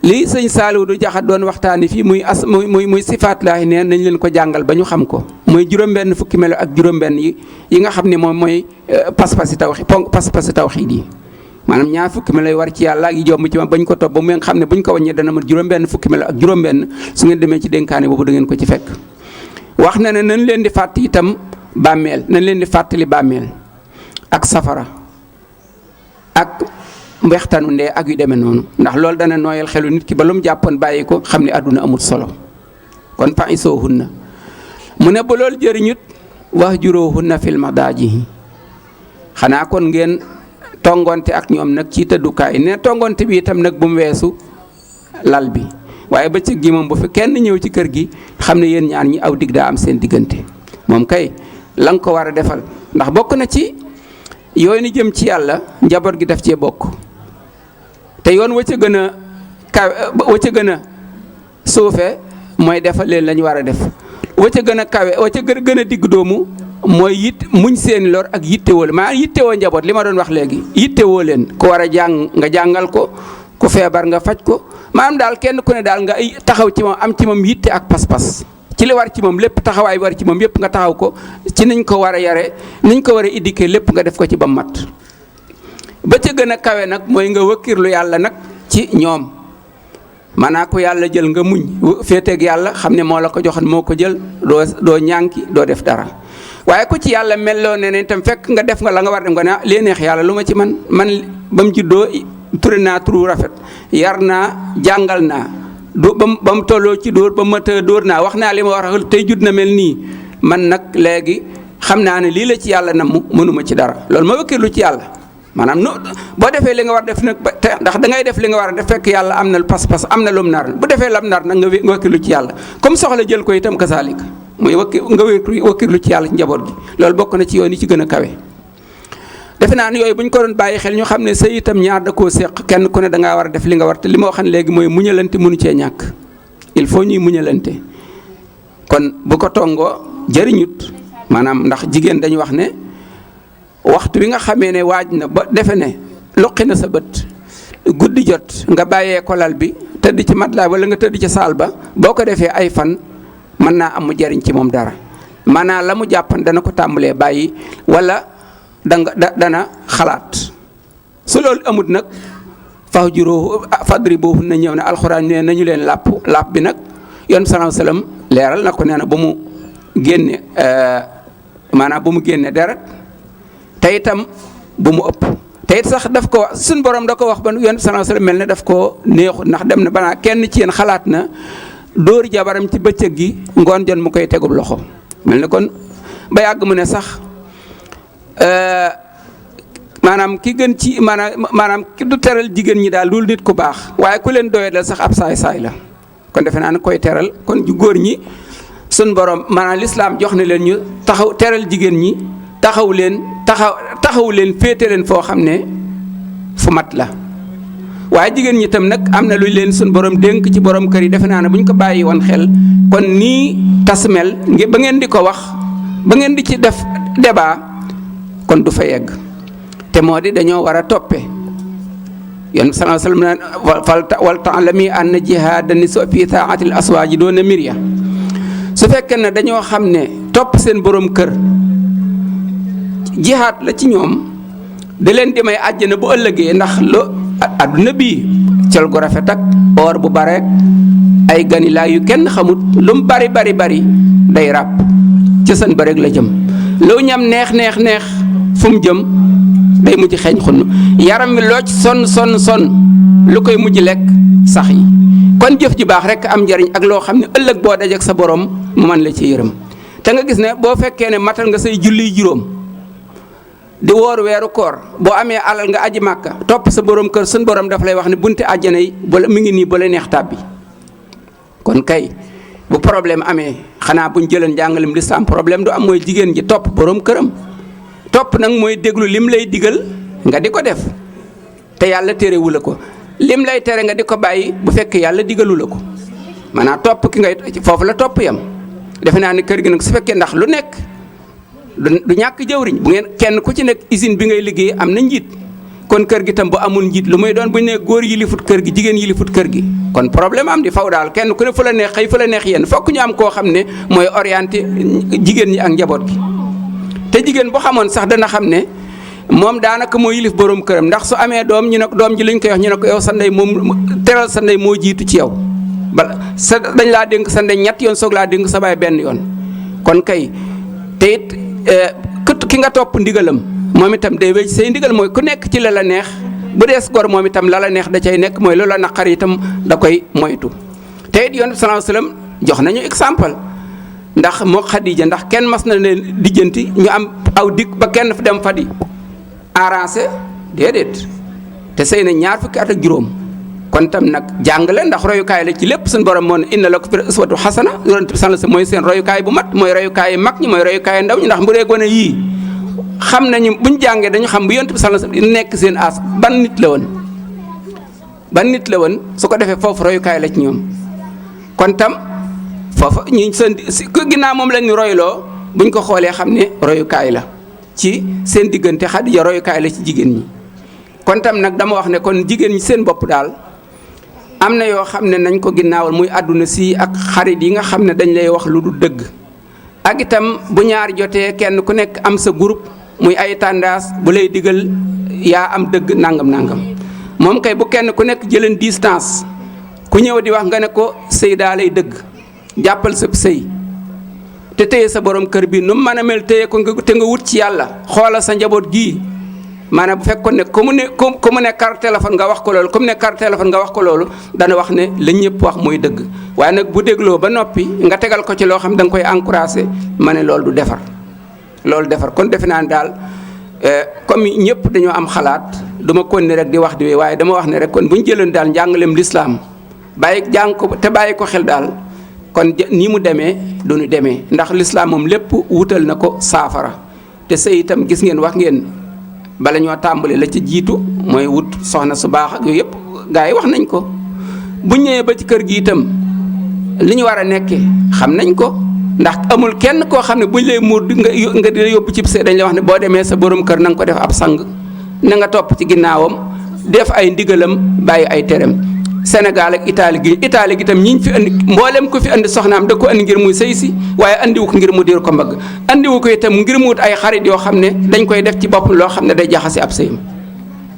lii sëñ Saaliw du jaxat doon waxtaani fii muy sifaat laahi neen nañ leen ko jàngal ba ñu xam ko mooy juróom-benn fukki melo ak juróom-benn yi nga xam ne moom mooy pas-pasi tawxiid yi maanaam ñaar fukki melo yi war ci yàlla ak yi jomb ci ma bañ ko topp ba mu nga xam ne buñ ko wàññee dana mat juróom-benn fukki melo ak juróom-benn su ngeen demee ci dénkaane boobu da ngeen ko ci fekk wax na ne nañ leen di fàtt itam bàmmeel nañ leen di fàttali bàmmeel ak safara ak mbextanu ndee ak yu demee noonu ndax loolu dana nooyal xelu nit ki ba lu mu jàppoon bàyyi ko xam ne àdduna amul solo kon fa'isuhunna mu ne ba loolu jëriñut wahjuruhunna fil madaaji xanaa kon ngeen tongonte ak ñoom nag ci tëddukaay ne tongonte bi itam nag bu mu weesu lal bi waaye bëccëg gi moom bu fi kenn ñëw ci kër gi xam ne yéen ñaar ñi aw dig daa am seen diggante moom kay la nga ko war a defal ndax bokk na ci yooyu ni jëm ci yàlla njaboot gi daf cee bokk te yoon wa ca gën a kaw wa ca gën a suufe mooy defal leen la ñu war a def wa ca gën a kawe wa ca gën a digg doomu mooy muñ seeni lor ak yittewoo maa yittewoo njaboot li ma doon wax léegi yittewoo leen ku war a jàng nga jàngal ko ku feebar nga faj ko maanaam daal kenn ku ne daal nga taxaw ci moom am ci moom yitte ak pas-pas ci li war ci moom lépp taxawaay war ci moom yépp nga taxaw ko ci niñ ko war a yare niñ ko war a éduquer lépp nga def ko ci ba mat ba ca gën a kawe nag mooy nga wëkkirlu yàlla nag ci ñoom maanaa ko yàlla jël nga muñ féeteeg yàlla xam ne moo la ko joxoon moo ko jël doo ñànki doo def dara waaye ku ci yàlla melloo ne itam fekk nga def nga la nga war dem nga ne lee neex yàlla lu ma ci man ba mu juddoo ture naa turu rafet yar naa jàngal naa ba mu tolloo ci dóor ba mu mëta dóor naa wax naa li ma war a tey judd na mel nii man nag léegi xam naa ne lii la ci yàlla nam mënuma ci dara loolu ma wëkkirlu ci yàlla maanaam boo defee li nga war def nag ndax da ngay def li nga war a def fekk yàlla am na pas-pas am na lum nar bu defee lam nar nag nga wëkkirlu ci yàlla comme soxla jël ko itam kasaalika muy nga wakkirlu ci yàlla ci njaboot gi loolu bokk na ci yoon yi ci gën a kawe. defe naa ne yooyu bu ñu ko doon bàyyi xel ñu xam ne sëy itam ñaar da koo séq kenn ku ne da ngaa war a def li nga war te li ma waxan léegi mooy muñalante mënu cee ñàkk il faut ñuy muñalante kon bu ko tongoo jëriñut maanaam ndax jigéen dañu wax ne waxtu wi nga xamee ne waaj na ba defe ne luqi na sa bët guddi jot nga bàyyee ko lal bi tëdd ci matelas wala nga tëdd ci saal ba boo ko defee ay fan mën naa am mu jëriñ ci moom dara maanaam la mu jàppan dana ko tàmbalee bàyyi wala dana xalaat su loolu amut nag fadribuhunna ñëw na alxuraan ne nañu leen làpp bi nag yoon sallallahu alayhi wasallam leeral na ko nee na ba mu génne maanaam bu mu génne deret te itam bu mu ëpp te it sax daf ko suñ borom da ko wax ba yoon sallallahu alayhi wasallam mel ne daf ko neexut ndax dem na banaa kenn ci yéen xalaat na dóori jabaram ci bëccëg gi ngoon jon mu koy tegub loxo mel ne kon ba yàgg mu ne sax maanaam ki gën ci maanaam ki du teral jigéen ñi daal loolu nit ku baax waaye ku leen doyee dal sax ab saay-saay la kon defe naa ne koy teral kon ju góor ñi sun borom maanaam lislaam jox na leen ñu taxaw teral jigéen ñi taxaw leen féete leen foo xam ne fu mat la waaye jigéen ñi tam nag am na lu leen sun borom dénk ci borom kër yi defe naa ne bu ñu ko bàyyi woon xel kon nii tas mel ba ngeen di ko wax ba ngeen di ci def débat kon du fa yegg te moo di dañoo war a toppe yon sallallahu alayhi wasallam wal ta'lami anna jihaada nisaa fi ta'atil aswaaji doona mirya su fekkee ne dañoo xam ne topp seen borom kër jihaad la ci ñoom da leen di may àjjana bu ëllëgee ndax adduna bii col gu rafet ak or bu bare ay ganilaay yu kenn xamut lu mu bari day ràpp ci seen ba rek la jëm lu ñam neex fu mu jëm day mujj xeeñ xunn yaram wi loo ci sonn lu koy mujj lekk sax yi kon jëf ji baax rek am njariñ ak loo xam ne ëllëg boo dajeek sa borom mu man la ci yërëm te nga gis ne boo fekkee ne matal nga say julli juróom di woor weeru koor boo amee alal nga aji màkka topp sa borom kër sun borom daf lay wax ne bunte àjjana yi mi ngi nii ba la neex tàbbi kon kay bu problème amee xanaa buñ jëleen njàngalem lislaam problème du am mooy jigéen ji topp borom këram topp nag mooy déglu lim lay digal nga di ko def te yàlla terewu la ko lim lay tere nga di ko bàyyi bu fekk yàlla digalu la ko maanaam topp ki ngay foofu la topp yam defe naa ne kër gi nag su fekkee ndax lu nekk du ñàkk jëwriñ bu ngeen kenn ku ci nekk usine bi ngay liggéey am na njiit kon kër gi tam bu amul njiit lu muy doon bu ñu nee góor yilifut kër gi jigéen yilifut kër gi kon problème am di faw daal kenn ku ne fu la neex xëy fu la neex yéen fokk ñu am koo xam ne mooy orienté jigéen ñi ak njaboot gi te jigéen bu xamoon sax dana xam ne moom daanaka moo yilif borom këram ndax su amee doom ñu ne doom ji liñ koy wax ñu ne ko yow sa ndey moom teral sa ndey moo jiitu ci yow bala sa dañ laa dénk sa ndey ñett yoon soog laa dénk sa baay benn yoon kon kay te it ki nga topp ndigalam moom itam day wéy say ndigal mooy ku nekk ci la neex bu dees gor moom itam la neex da cay nekk mooy loola naqar itam da koy moytu te it yoon sallallahu alayhi wasallam jox nañu exemple ndax moo Xadija ndax kenn mas na leen dijjanti ñu am aw dikk ba kenn fa dem fa di arrangé déedéet te sëy na ñaar fukki at ak juróom kon tam nag jàngale ndax royukaay la ci lépp suñu borom moo ne inna lakum fi uswatu hasana yonent bi sallallahu alayhi wasallam mooy seen royukaay bu mat mooy royukaay mag ñi mooy royukaay ndaw ñi ndax bu dee gone yii xam nañu buñ jàngee dañu xam bu yonent bi sallallahu alayhi wasallam nekk seen as ban nit la woon su ko defee foofu royukaay la ci ñoom kon tam foofu ñu seen ginnaaw moom lañu royloo buñ ko xoolee xam ne royukaay la ci seen diggante Xadija royukaay la ci jigéen ñi kon tam nag dama wax ne kon jigéen ñi seen bopp daal am na yoo xam ne nañ ko ginnaawal muy àdduna si ak xarit yi nga xam ne dañ lay wax lu du dëgg ak itam bu ñaar jotee kenn ku nekk am sa groupe muy ay tendance bu lay digal yaa am dëgg nangam moom kay bu kenn ku nekk jëleen distance ku ñëw di wax nga ne ko sëy daa lay dëgg jàppal sa sëy te téye sa borom kër bi nu mu mën a mel téye ko te nga wut ci yàlla xoolal sa njaboot gii maanaam bu fekkoon ne ku mu ne carte téléphone nga wax ko loolu ku mu ne carte téléphone nga wax ko loolu dana wax ne la ñëpp wax mooy dëgg waaye nag bu dégloo ba noppi nga tegal ko ci loo xam da nga koy encouragé ma ne loolu du defar kon defe naa ne daal comme ñëpp dañoo am xalaat du ma kon ne rek di wax di waaye dama wax ne rek kon bu ñu jëloon daal njàngaleem lislaam bàyyi ko te bàyyi ko xel daal kon nii mu demee du ñu demee ndax lislaam moom lépp wutal na ko saafara te sëy itam gis ngeen wax ngeen bala ñoo tàmbali la ci jiitu mooy wut soxna su baax ak yooyu yëpp gaa yi wax nañ ko bu ñëwee ba ci kër gi itam li ñu war a nekkee xam nañ ko ndax amul kenn koo xam ne buñ lay muur nga di yóbbu ci sëy dañ la wax ne boo demee sa borom kër na nga ko def ab sang na nga topp ci ginnaawam def ay ndigalam bàyyi ay terem Sénégal ak Italie gi itam ñi fi andi mboolem ko fi andi soxnaam da ko andi ngir muy sëy si waaye andiwu ko ngir mu diir ko mbagg andiwu ko itam ngir mu wut ay xarit yoo xam ne dañ koy def ci bopp loo xam ne day jaxase ab sëyam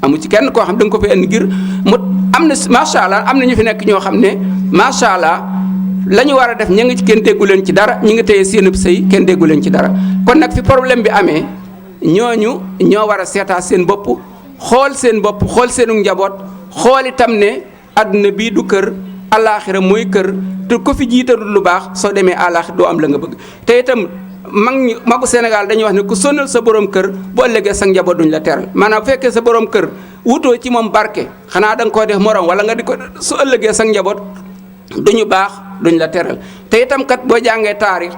amu ci kenn koo xam da nga ko fi andi ngir mu am na macha allah am na ñu fi nekk ñoo xam ne macha allah la ñu war a def ña ngi ci kenn déggu leen ci dara ñi ngi téye seenub sëy kenn déggu leen ci dara kon nag fi problème bi amee ñooñu ñoo war a seetaat seen bopp xool seen bopp xool seenu njaboot xool itam ne àdduna bii du kër alaaxira mooy kër te ko fi jiitalul lu baax soo demee alaaxira doo am la nga bëgg te itam magu Sénégal dañuy wax ne ku sonal sa borom kër boo ëllëgee sa njaboot duñ la teral maanaam bu fekkee sa borom kër wutoo ci moom barke xanaa da nga koo def morom wala nga di ko su ëllëgee sa njaboot duñu baax duñ la teral te itam kat boo jàngee taarix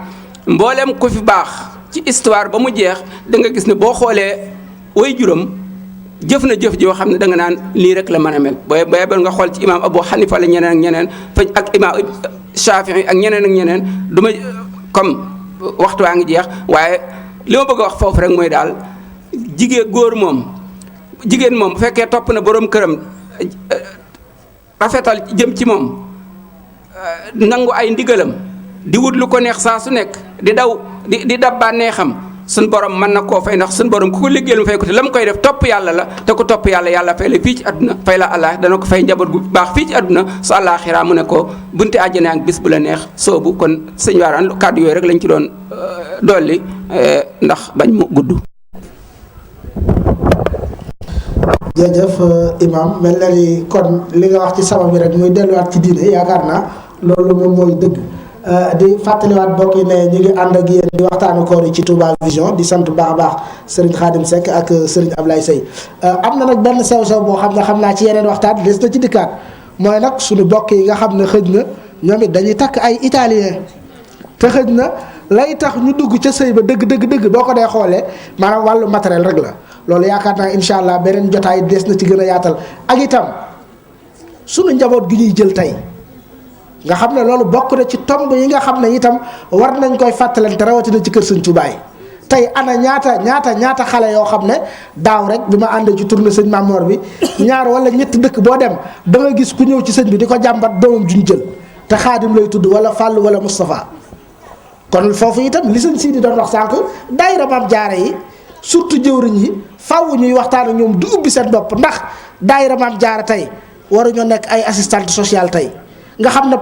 mboolem ku fi baax ci histoire ba mu jeex da nga gis ne boo xoolee way juróom jëf na jëf joo xam ne da nga naan lii rek la mën a mel booy nga xool ci imaam Abu Hanifa la ñeneen ak ñeneen fa ak imaam Shafii ak ñeneen ak ñeneen du ma comme waxtu waa ngi jeex waaye li ma bëgg a wax foofu rek mooy daal jigéen moom bu fekkee topp na borom këram rafetal jëm ci moom nangu ay ndigalam di wut lu ko neex saa su nekk di dab bànneexam suñ borom mën na koo fay ndax suñ borom ku ko liggéeyal mu fay ko te la mu koy def topp yàlla la te ku topp yàlla fay la fii ci àdduna fay la allah dana ko fay njaboot gu baax fii ci àdduna su àllaaxira mu ne ko bunte àjjana ak bis bu la neex soobu kon sëñ Waaraan kàddu yooyu rek lañ ci doon dolli ndax bañ mu gudd. jërëjëf imam mel na ni kon li nga wax ci sabab bi rek muy delluwaat ci diine yaakaar naa loolu moom mooy dëgg. di fàttaliwaat mbokk yi ne ñu ngi ànd ak yéen di waxtaanu koor yi ci Touba Vision di sant bu baax a baax Serigne Khadim Seck ak Serigne Ablaye Seye am na nag benn sew-sew boo xam naa ci yeneen waxtaan des na ci dikkaat mooy nag suñu mbokk yi nga xam ne xëj na ñoom it dañuy takk ay italien te xëj na lay tax ñu dugg ca sëy ba dëgg boo ko dee xoolee maanaam wàllu matériel rek la loolu yaakaar naa incha allah beneen jotaay des na ci gën a yaatal ak itam suñu njaboot gi ñuy jël tey. nga xam ne loolu bokk na ci tomb yi nga xam ne itam war nañ koy fàttalante rawatina ci kër Sëñ Tuubaa yi tey ana ñaata xale yoo xam ne daaw rek bi ma àndee ci tournée sëñ Mamor bi ñaar wala ñetti dëkk boo dem da nga gis ku ñëw ci sëñ bi di ko jàmbat doomam juñ jël te Xaadim lay tudd wala Fàll wala Moustapha kon foofu itam li sëñ Sidi doon wax sànq daayira Maam Jaara yi surtout jëwriñ yi faaw ñuy waxtaan ak ñoom du ubbi seen bopp ndax daayira Maam Jaara tey waruñoo nekk ay assistante sociale tey. nga xam ne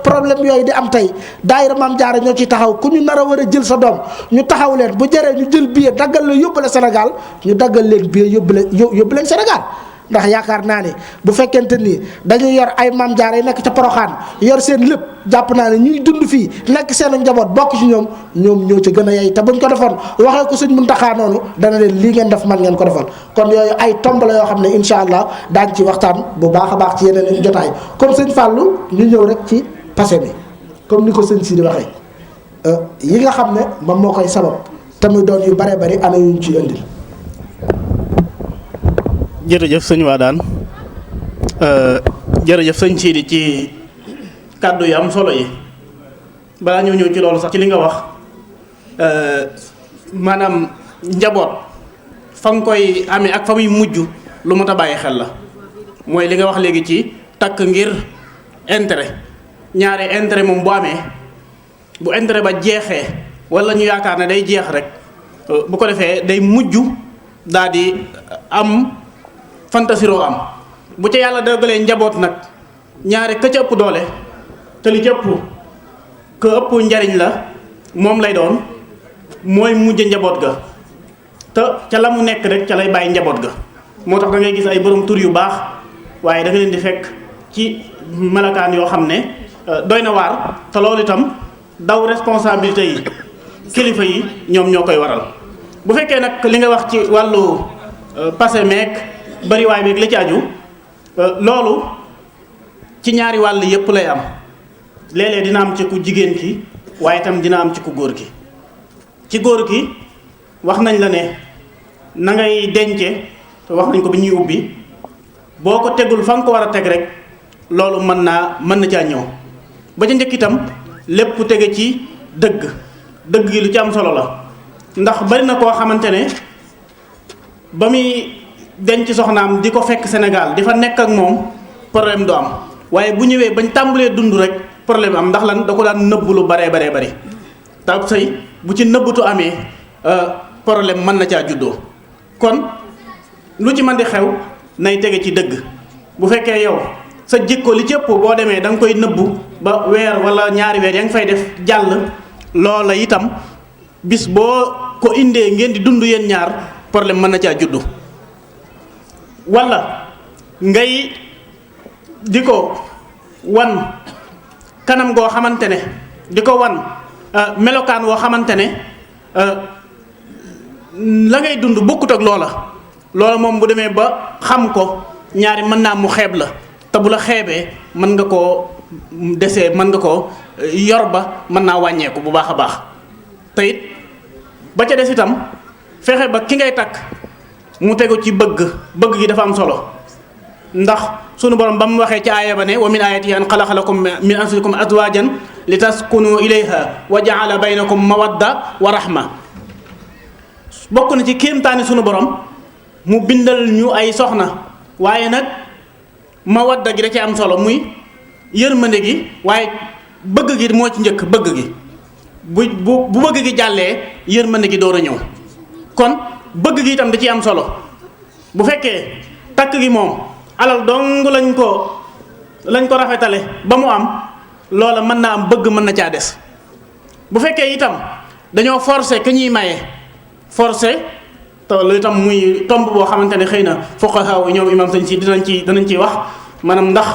problème yooyu di am tey daayira Maam Jaara ñoo ci taxaw ku ñu nar a war a jël sa doom ñu taxaw leen bu jëree ñu jël billet daggal la yóbbu la Sénégal ñu daggal leen billet yóbbu leen Sénégal ndax yaakaar naa ne bu fekkente ni dañuy yor ay Maam Jaara yi nekk ca Poroxaan yor seen lépp jàpp naa ne ñuy dund fii nekk seen njaboot bokk ci ñoom ñoo ci gën a yey te buñ ko defoon waxee ko Sëñ Muntaxaa noonu dana leen lii ngeen def man ngeen ko defal kon yooyu ay tomb la yoo xam ne incha allah daañ ci waxtaan bu baax a baax ci yeneen jotaay comme sëñ Fallou ñu ñëw rek ci passé mi comme ni ko sëñ si di waxee yi nga xam ne moom moo koy sabab te muy doon yu bare bari ana yuñ ci indil. jërëjëf sëñ Wadane jërëjëf sëñ Sidi ci kàddu yi am solo yi balaa ñoo ñëw ci loolu sax ci li nga wax maanaam njaboot fa nga koy amee ak fa muy mujj lu mot a bàyyi xel la mooy li nga wax léegi ci takk ngir intérêt ñaare intérêt moom bu amee bu intérêt ba jeexee wala ñu yaakaar ne day jeex rek bu ko defee day mujj daal di am fantasiroo am bu ca yàlla dogalee njaboot nag ñaare ka ca ëpp doole te li ca ëpp njariñ la moom lay doon mooy mujj njaboot ga te ca la mu nekk rek ca lay bàyyi njaboot ga moo tax da ngay gis ay borom tur yu baax waaye da nga leen di fekk ci melakaan yoo xam ne doy na waar te loolu itam daw responsabilité yi kilifa yi ñoom ñoo koy waral bu fekkee nag li nga wax ci wàllu passé meek bariwaay beeg li ci aju loolu ci ñaari wàll yépp lay am léeg-léeg dina am ci ku jigéen ki waaye itam dina am ci ku góor ki. ci góor ki wax nañ la ne na ngay dence te wax nañ ko bi ñuy ubbi boo ko tegul fa nga ko war a teg rek loolu mën na caa ñëw. ba ca njëkk itam lépp tege ci dëgg gi lu ci am solo la ndax bari na koo xamante ne ba muy denc soxnaam di ko fekk Sénégal di fa nekk ak moom problème du am waaye bu ñëwee bañ tàmbalee dund rek problème am ndax lan da ko daan nëbb lu baree bari te ab sëy bu ci nëbbatu amee problème mën na caa juddoo. kon lu ci mën di xew nay tege ci dëgg. bu fekkee yow sa jikko li ci ëpp boo demee da nga koy nëbbu ba weer wala ñaari weer ya nga fay def jàll loola itam bis boo ko indee ngeen di dund yéen ñaar problème mën na caa juddu. wala ngay di ko wan kanam goo xamante ne di ko wan melokaan woo xamante ne la ngay dund bokkut ak loola moom bu demee ba xam ko ñaari mën naa mu xeeb la te bu la xeebee mën nga koo desee mën nga koo yor ba mën naa wàññeeku bu baax a baax te it ba ca des itam fexe ba ki ngay takk mu tegu ci bëgg gi dafa am solo ndax sunu borom ba mu waxee ci aaya ba ne wa min ayatihi an xalaqa lakum min anfusikum azwajan li taskunu ilayha wa jaala baynakum mawadda wa rahma. bokk na ci kéemtaani sunu borom mu bindal ñu ay soxna waaye nag mawadda gi da ci am solo muy yërmande gi waaye bëgg gi moo ci njëkk bëgg gi bu bëgg gi jàllee yërmande gi door a ñëw kon bëgg gi itam da ciy am solo. bu fekkee takk gi moom alal dong lañ ko rafetale ba mu am loola mën naa am bëgg mën na caa des. bu fekkee itam dañoo forcer que ñuy maye forcer te loolu itam muy tomb boo xamante ne xëy na fuqaha ñoom imam sañ si danañ ciy wax maanaam ndax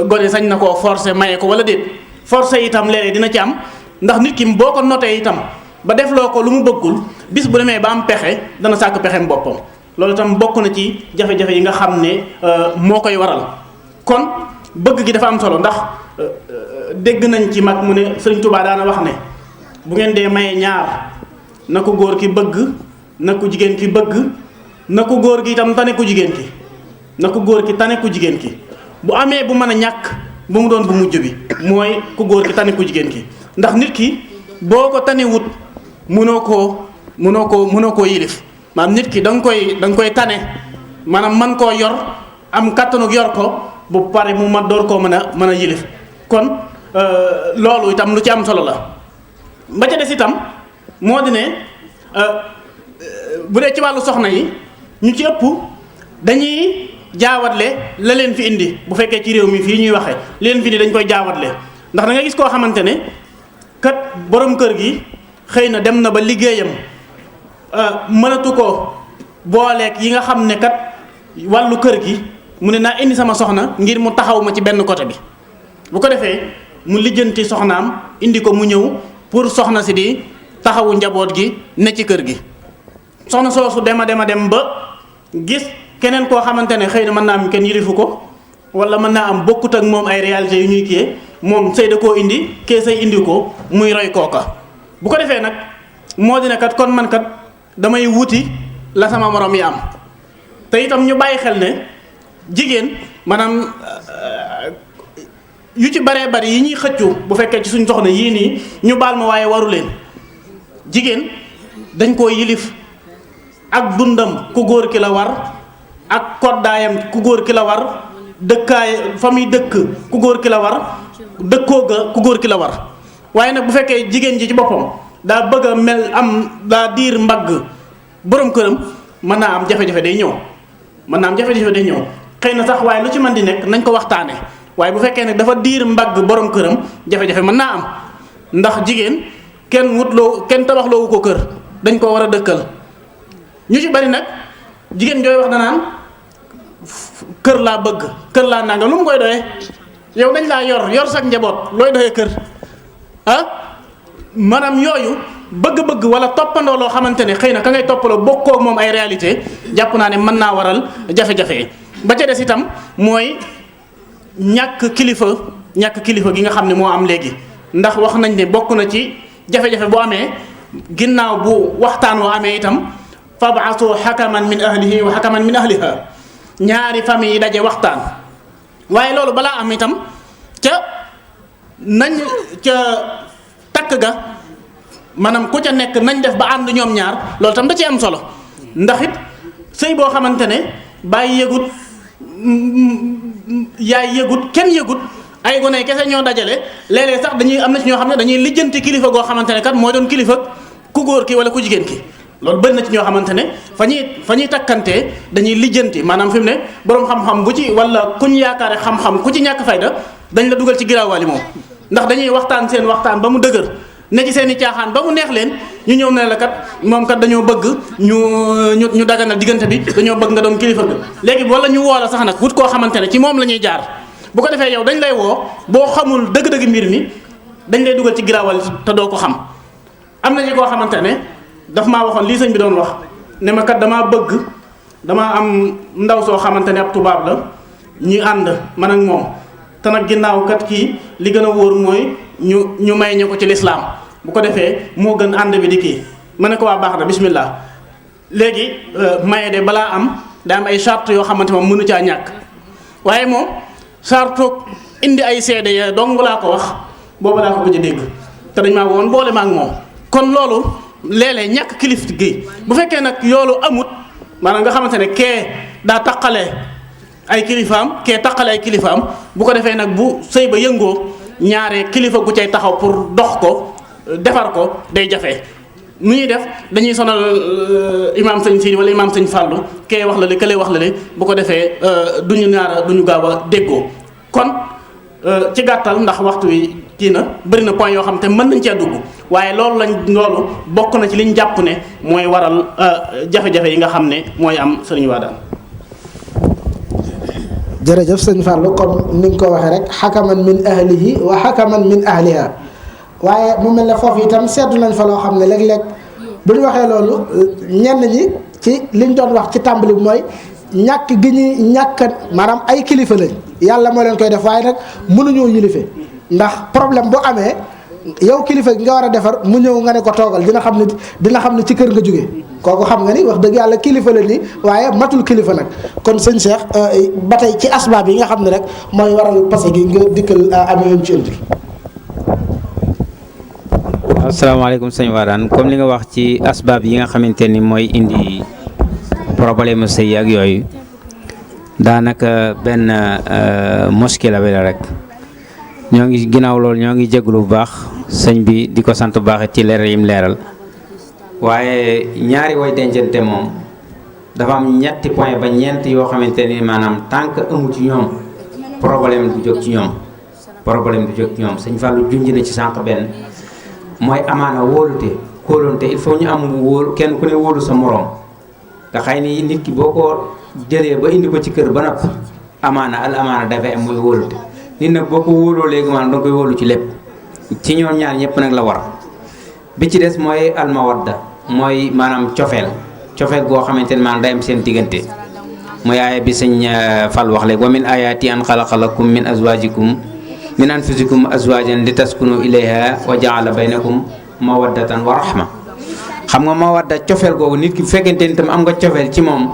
gone sañ na koo forcer maye ko wala déet. forcer itam léeg-léeg dina ci am ndax nit ki boo ko notee itam ba defloo ko lu mu bëggul bis bu demee ba am pexe dana sàkk pexem boppam. loolu itam bokk na ci jafe-jafe yi nga xam ne moo koy waral kon bëgg gi dafa am solo ndax dégg nañ ci mag mu ne Sëriñ Tuubaa daana wax ne bu ngeen dee maye ñaar na ko góor ki bëgg na ko jigéen ki bëgg na ko góor gi itam tane ku jigéen ki na ko góor ki tane ku jigéen ki bu amee bu mën a ñàkk bu mu doon bu mujj bi mooy ku góor ki tane ku jigéen ki ndax nit ki boo ko tane wut mënoo koo yilif maanaam nit ki da nga koy tane maanaam man koo yor am kàttanug yor ko bu pare mu ma door koo mën a yilif kon loolu itam lu ci am solo la. ba ca des itam moo di ne bu dee ci wàllu soxna yi ñu ci ëpp dañuy jaawatle la leen fi indi bu fekkee ci réew mi fii ñuy waxee li leen fi indi dañ koy jaawatle ndax da nga gis koo xamante ne kat borom kër gi xëy na dem na ba liggéeyam mënatu ko booleeg yi nga xam ne kat wàllu kër gi mu ne naa indi sama soxna ngir mu taxaw ma ci benn côté bi bu ko defee mu lijjanti soxnaam indi ko mu ñëw pour soxna si di taxawu njaboot gi ne ci kër gi. soxna soosu dem ba gis keneen koo xamante ne xëy na mën naa am kenn yilifu ko wala mën naa am bokkut ak moom ay réalités yu ñuy kiyee moom sëy da koo indi kee say indi ko muy roy kooka bu ko defee nag moo dina kat kon man kat damay wuti la sama morom yi am te itam ñu bàyyi xel ne jigéen maanaam yu ci baree bari yi ñuy xëccu bu fekkee ci suñ soxna yii nii ñu baal ma waaye waru leen jigéen dañ koo yilif ak dundam ku góor ki la war ak koddaayam ku góor ki la war dëkkaay fa muy dëkk ku góor ki la war dëkkoo ga ku góor ki la war waaye nag bu fekkee jigéen ji ci boppam daa bëgg a mel am daa diir mbagg borom këram mën naa am jafe-jafe day ñëw xëy na sax waaye lu ci mën di nekk nañ ko waxtaane waaye bu fekkee nag dafa diir mbagg borom këram jafe-jafe mën naa am ndax jigéen kenn tabaxloowu ko kër dañ ko war a dëkkal ñu ci bari nag jigéen jooy wax danaan kër laa bëgg kër laa nanga lu mu koy doyee yow dañ laa yor sax njaboot looy doyee kër maanaam yooyu bëgg-bëgg wala toppandoo loo xamante ne xëy na ka ngay toppaloo bokkoo ak moom ay réalité jàpp naa ne mën naa waral jafe-jafe ba ca des itam mooy ñàkk kilifa ñàkk kilifa gi nga xam ne moo am léegi ndax wax nañ ne bokk na ci jafe-jafe bu amee ginnaaw bu waxtaan woo amee itam fab'asu hakaman min ahlihi wa hakaman min ahliha ñaari famille yi daje waxtaan waaye loolu balaa am itam ca takk ga maanaam ku ca nekk nañ def ba ànd ñoom ñaar loolu tam da ci am solo ndax it sëy boo xamante ne bàyyi yëgut yaay yëgut kenn yëgut ay gone kese ñoo dajale léeg-léeg sax dañuy am na ci ñoo xam ne dañuy lijjanti kilifa goo xamante ne kat mooy doon kilifa ku góor ki wala ku jigéen ki loolu bëri na ci ñoo xamante ne fa ñuy takkantee dañuy lijjanti maanaam fi mu ne boroom xam-xam bu ci wala kuñ yaakaare xam-xam ku ci ñàkk fayda dañ la dugal ci giraawaali moom ndax dañuy waxtaan seen waxtaan ba mu dëgër ne ci seen i caaxaan ba mu neex leen ñu ñëw ne la kat moom kat dañoo bëgg ñu daganal diggante bi dañoo bëgg nga doon kilifa bi léegi wala ñu woo la sax nag wut koo xamante ne ci moom la ñuy jaar bu ko defee yow dañ lay woo boo xamul dëgg-dëgg mbir mi dañ lay dugal ci giraawal te doo ko xam am na ci koo xamante ne daf maa waxoon lii sëñ bi doon wax ne ma kat damaa am ndaw soo xamante ne ab tubaab la ñuy ànd man ak moom te nag ginnaaw kat kii li gën a wóor mooy ñu may ñu ko ci lislaam bu ko defee moo gën ànd bi di kii ma ne ko waa baax na bismillah léegi maye de balaa am daa am ay charte yoo xamante moom mënu caa ñàkk waaye moom charte indi ay seede ya dong laa ko wax boobu laa ko bëgg a dégg te dañ maa woon boole ma ak moom kon loolu léeg-léeg ñàkk kilif gi bu fekkee nag yoolu amut maanaam nga xamante ne kee daa taqale ay kilifaam kee taqale ay kilifaam bu ko defee nag bu sëy ba yëngoo ñaare kilifa gu cay taxaw pour dox ko defar ko day jafe nu ñuy def dañuy sonal imaam sëñ Sidi wala imaam sëñ Fàllu kee wax la le kële wax la le bu ko defee duñu gaaw a déggoo kon ci gàttal ndax waxtu wi kii na bëri na point yoo xam te mën nañ cee dugg waaye loolu bokk na ci liñ jàpp ne mooy waral jafe-jafe yi nga xam ne mooy am sëriñ Wadane. jërëjëf sëñ Fallou comme ni nga ko waxee rek xakaman min ahlihi wa xakaman min ahliha waaye mu mel ne foofu itam seetlu nañ fa loo xam ne léeg-léeg bu ñu waxee loolu ñenn ñi ci liñ doon wax ci tàmbali bi mooy ñàkk gi ñuy ñàkk maanaam ay kilifa lañ yàlla moo leen koy def waaye nag mënuñoo yilife ndax problème bu amee yow kilifa gi nga war a defar mu ñëw nga ne ko toogal dina xam ne ci kër nga jóge kooku xam nga ni wax dëgg yàlla kilifa la ni waaye matul kilifa nag kon sëñ Cheikh ba tey ci asbaab yi nga xam ne rek mooy waral parce que nga dikkal amee yoon ci indi. asalaamaaleykum sëñ Wadane comme li nga wax ci asbaab yi nga xamante ni mooy indi problème sëy ak yooyu daanaka benn muskila bi la rek ñoo ngi ginnaaw loolu ñoo ngi jégalu bu baax sëñ bi di ko sant bu baax ci leeral yim leeral waaye ñaari way dencante moom dafa am ñetti point ba ñeent yoo xamante ni maanaam tant que amu ci ñoom problème du jóg ci ñoom sëñ Fallou junj na ci sànq benn mooy amaana kóolonte il faut ñu am wóolu kenn ku ne wóolu sa moroom nga xëy ni nit ki boo ko jëlee ba indi ko ci kër ba noppi amaana dafay am muy wóolute nit nag boo ko wóoloo léegi maanaam danga koy wóolu ci lépp ci ñoom ñaar ñëpp nag la war bi ci des mooy almawadda mooy maanaam cofeel goo xamante ne maanaam day am seen diggante mooy aaya bi sëñ Fall wax léegi wa min ayaati an xalaqa lakum min anfusikum azwajan li taskunu ilayha wa jaala baynakum mawaddatan wa rahma xam nga mawadda cofeel googu nit ki bu fekkente ni tam am nga cofeel ci moom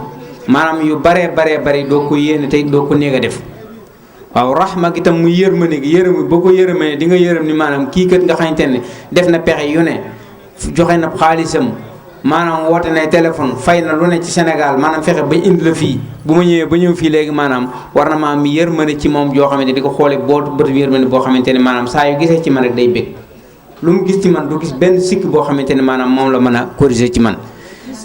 maanaam yu baree doo ko yéene tey doo ko néeg a def waaw rahma gi tam mu yërmande gi boo ko yërëmee di nga yërëm ni maanaam kii kat nga xamante ne def na pexe yu ne joxe na xaalisam maanaam woote na téléphone fay na lu ne ci Sénégal maanaam fexe ba indi la fii bu ma ñëwee ba ñëw fii léegi maanaam war na maa am yërmande ci moom joo xamante di ko xoolee bëtu yërmande boo xamante ne maanaam saa yu gisee ci man rek day bég lu mu gis ci man du gis benn sikk boo xamante ne maanaam moom la mën a corriger ci man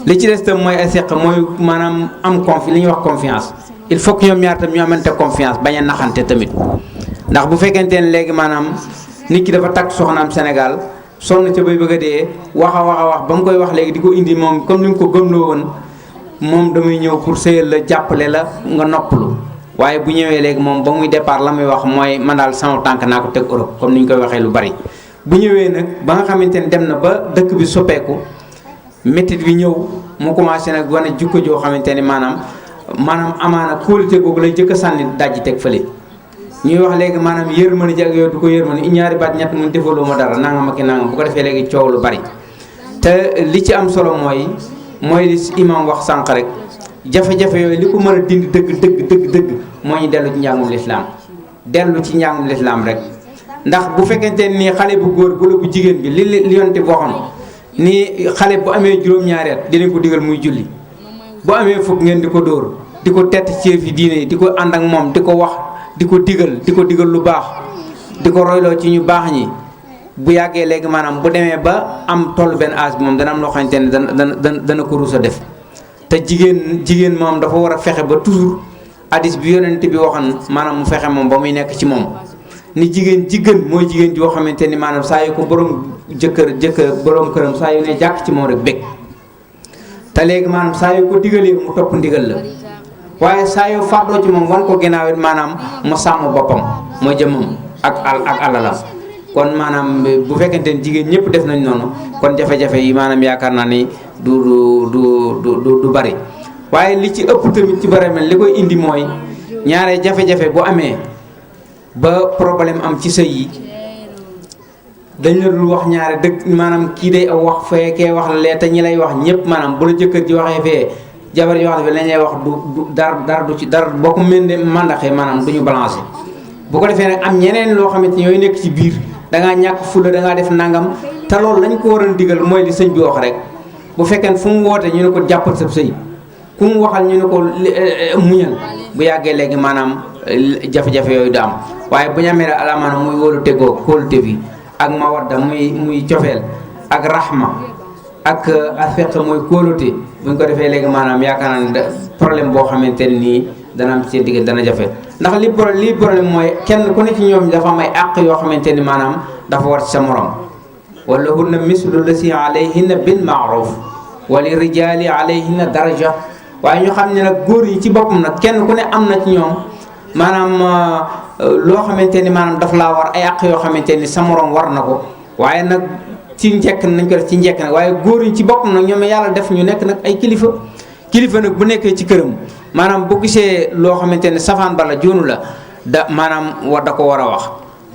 li ci des tam mooy asiq mooy maanaam am li ñuy wax confiance il faut que ñoom ñaar tam ñu amante confiance bañ a naxante tamit ndax bu fekkente ne léegi maanaam nit ki dafa takk soxnaam Sénégal sonn ca bay bëgg a dee wax ba mu koy wax léegi di ko indi moom comme ni mu ko gëmloo woon moom damay ñëw pour sëyal la jàppale la nga noppalu waaye bu ñëwee léegi moom ba muy départ la muy wax mooy man daal sama tànk naa ko teg Europe comme ni ñu koy waxee lu bari bu ñëwee nag ba nga xamante ne dem na ba dëkk bi soppeeku métit bi ñëw mu commencé nag wane jikko joo xamante ni maanaam amaana kóolute googu lay jëkk a sànni dajji teg fële ñuy wax léegi maanaam yërmande ji ak yooyu du ko yërmande ñaari baat ñett mu defaloo ma dara nangam ak nangam bu ko defee léegi coow lu bari te li ci am solo mooy li imam wax sànq rek jafe-jafe yooyu li ko mën a dindi dëgg moo ñu dellu ci njàngum lislaam rek ndax bu fekkente ni xale bu góor wala bu jigéen bi li yonte waxoon ni xale bu amee juróom-ñaari at dinañ ko digal muy julli bu amee fukk ngeen di ko dóor di ko tett ci fi diine yi di ko ànd ak moom di ko wax di ko digal lu baax di ko royloo ci ñu baax ñi bu yàggee léegi maanaam bu demee ba am tollu benn âge bi moom dana am loo xamante ne dana ko ruus a def te jigéen moom dafa war a fexe ba toujours hadis bi yonent bi waxoon maanaam mu fexe moom ba muy nekk ci moom ni jigéen ji gën mooy jigéen joo xamante ni maanaam saa yu ko borom borom këram saa yu ne jàkk ci moom rek bég te léegi maanaam saa yu ko digalee mu topp ndigal la waaye saa yu fàddoo ci moom wan ko ginnaaw it maanaam mu sàmm boppam mooy jëmmam ak alalam kon maanaam bu fekkente ni jigéen ñëpp def nañ noonu kon jafe-jafe yi maanaam yaakaar naa ni du bari waaye li ci ëpp tamit ci bari mel li koy indi mooy ñaare jafe-jafe bu amee ba problème am ci sëy yi dañ la dul wax ñaare dëgg maanaam kii day aw wax fee kee wax la lee te ñi lay wax ñëpp maanaam bu la jëkkër ji waxee fee jabar yi wax fee lañ lay wax du dara du ci dara boo ko mel ne mandaxee maanaam du ñu balancé bu ko defee nag am ñeneen loo xamante ni yooyu nekk ci biir dangaa ñàkk fulla dangaa def nangam te loolu lañ ko war a digal mooy li sëñ bi wax rek bu fekkee fu mu woote ñu ne ko jàppal sa sëy ku mu waxal ñu ne ko muñal bu yàggee léegi maanaam jafe-jafe yooyu du am waaye bu ñu amee rek alamaana muy wóolu tegoo kóolute bi ak mawadda muy cofeel ak rahma ak afeq mooy kóolute bu ñu ko defee léegi maanaam yaakaar naa ne problème boo xamante ne nii dana am ci digg dana jafe ndax li problème mooy kenn ku ne ci ñoom dafa am ay àq yoo xamante ni maanaam dafa war ci sa morom wala hunna mislu lasi alayhinna bil ma'ruf wa li rijali alayhinna daraja waaye ñu xam ne nag góor yi ci boppam nag kenn ku ne am na ci ñoom maanaam loo xamante ni maanaam daf laa war ay àq yoo xamante ni sa morom war na ko waaye nag ci njëkk nañ ko def ci njëkk nag waaye góor yi ci boppam nag ñoom yàlla def ñu nekk nag ay kilifa nag bu nekkee ci këram maanaam bu gisee loo xamante ne safaan bala joonu la maanaam da ko war a wax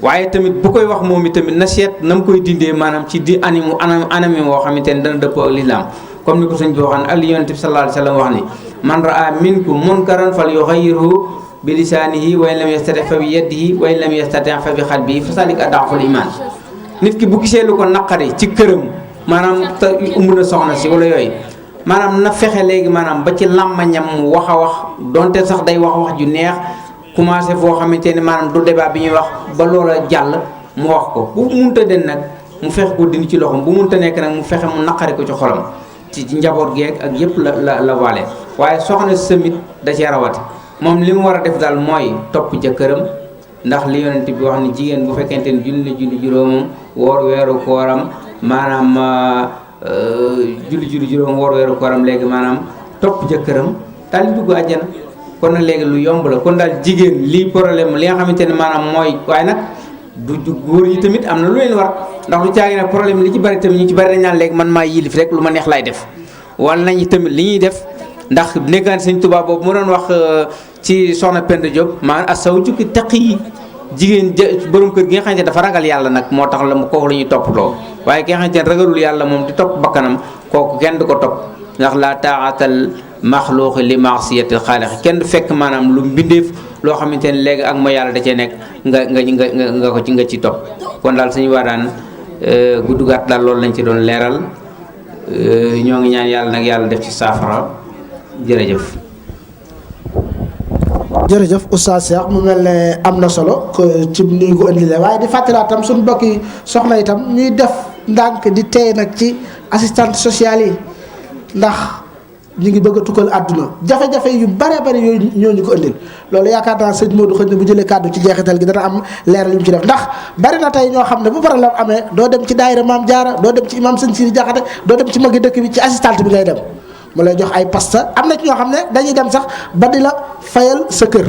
waaye tamit bu koy wax moom tamit na seet na mu koy dindee maanaam ci di anami woo xamante ne dana dëppoo ak lislaam comme ni ko sëñ bi waxoon ak li yonent bi sallallahu alayhi wa sallam wax ni man raa minkum munkaran fal yughayyirhu bi lisaanihi wa in lam yastati fa bi yadihi wa in lam yastati fa bi qalbihi fa zalika ad'aful iman nit ki bu gisee lu ko naqari ci këram maanaam te umb na soxna si wala yooyu maanaam na fexe léegi maanaam ba ci làmmañam mu wax a wax donte sax day wax ju neex commencé foo xamante ne maanaam du débat bi ñuy wax ba loola jàll mu wax ko bu munta den nag mu fexe ko dindi ci loxoom bu munta nekk nag mu fexe mu naqari ko ci xolam ci njaboot geeg ak yëpp la waale waaye soxna si tamit da cee rawati moom li mu war a def daal mooy topp jëkkëram ndax li yonent bi wax ni jigéen bu fekkente ni julli juróomam woor weeru kooram maanaam julli juróom woor weeru kooram léegi maanaam topp jëkkëram daal di dugg àjjana kon nag léegi lu yomb la kon daal jigéen lii problème li nga xamante ne maanaam mooy waaye nag du góor yi tamit am na lu leen war ndax lu caagi nag problème li ci bari tamit ñu ci bari dañ naan léegi man maa yilif rek lu ma neex laay def wala nañu tamit li ñuy def ndax nekkaan sëñ Tuubaa boobu mu doon wax ci soxna Penda Diop maanaam asaw jukki taqi yi jigéen borom kër gi nga xamante ne dafa ragal yàlla nag moo tax la kooku la ñuy toppatoo waaye ki nga xamante ne ragalul yàlla moom di topp bakkanam kooku kenn du ko topp ndax laa taaxatal maxluuqi li maasiyatil xaaliq kenn du fekk maanaam lu mbindeef loo xamante ne léegi ak ma yàlla da cee nekk nga ko ci nga ci topp kon daal suñu waaraan gudd gàtt daal loolu lañ ci doon leeral ñoo ngi ñaan yàlla nag yàlla def ci saafara jërëjëf. jërëjëf Oustaz Cheikh mu mel ne am na solo ci ni ñu ko indilee waaye di fàttaliwaat tam suñu mbokki soxna itam ñuy def ndànk di tey nag ci assistante sociale yi ndax ñu ngi bëgg a tukkal àdduna jafe-jafe yu bare bari yooyu ñoo ñu ko indil loolu yaakaar naa sëñ Modou xëy na bu jëlee kàddu ci jeexital gi dana am leeral yu mu ci def ndax bari na tey ñoo xam ne bu problème amee doo dem ci daayira Maam Jaara doo dem ci imam Sëñ Siri Jaxate doo dem ci magi dëkk bi ci assistante bi ngay dem mu lay jox ay pasta am na ci ñoo xam ne dañuy dem sax ba di la fayal sa kër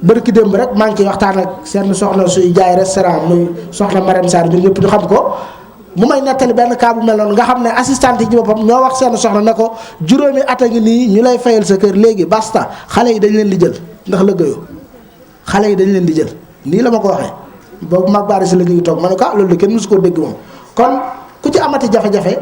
bërki démb rek maa ngi ciy waxtaan ak seen soxna suy jaay restaurant muy soxna Marème Sarr ñun ñëpp ñu xam ko mu may nettali benn cas bu mel noonu nga xam ne assistante yi ci boppam ñoo wax seen soxna ne ko juróomi at a ngi nii ñu lay fayal sa kër léegi basta xale yi dañ leen di jël ndax lëggéeyoo xale yi dañ leen di jël nii la ma ko waxee boobu mag baari si la ñu ngi toog ma ne ko loolu de kenn mosu koo dégg moom kon ku ci amati jafe-jafe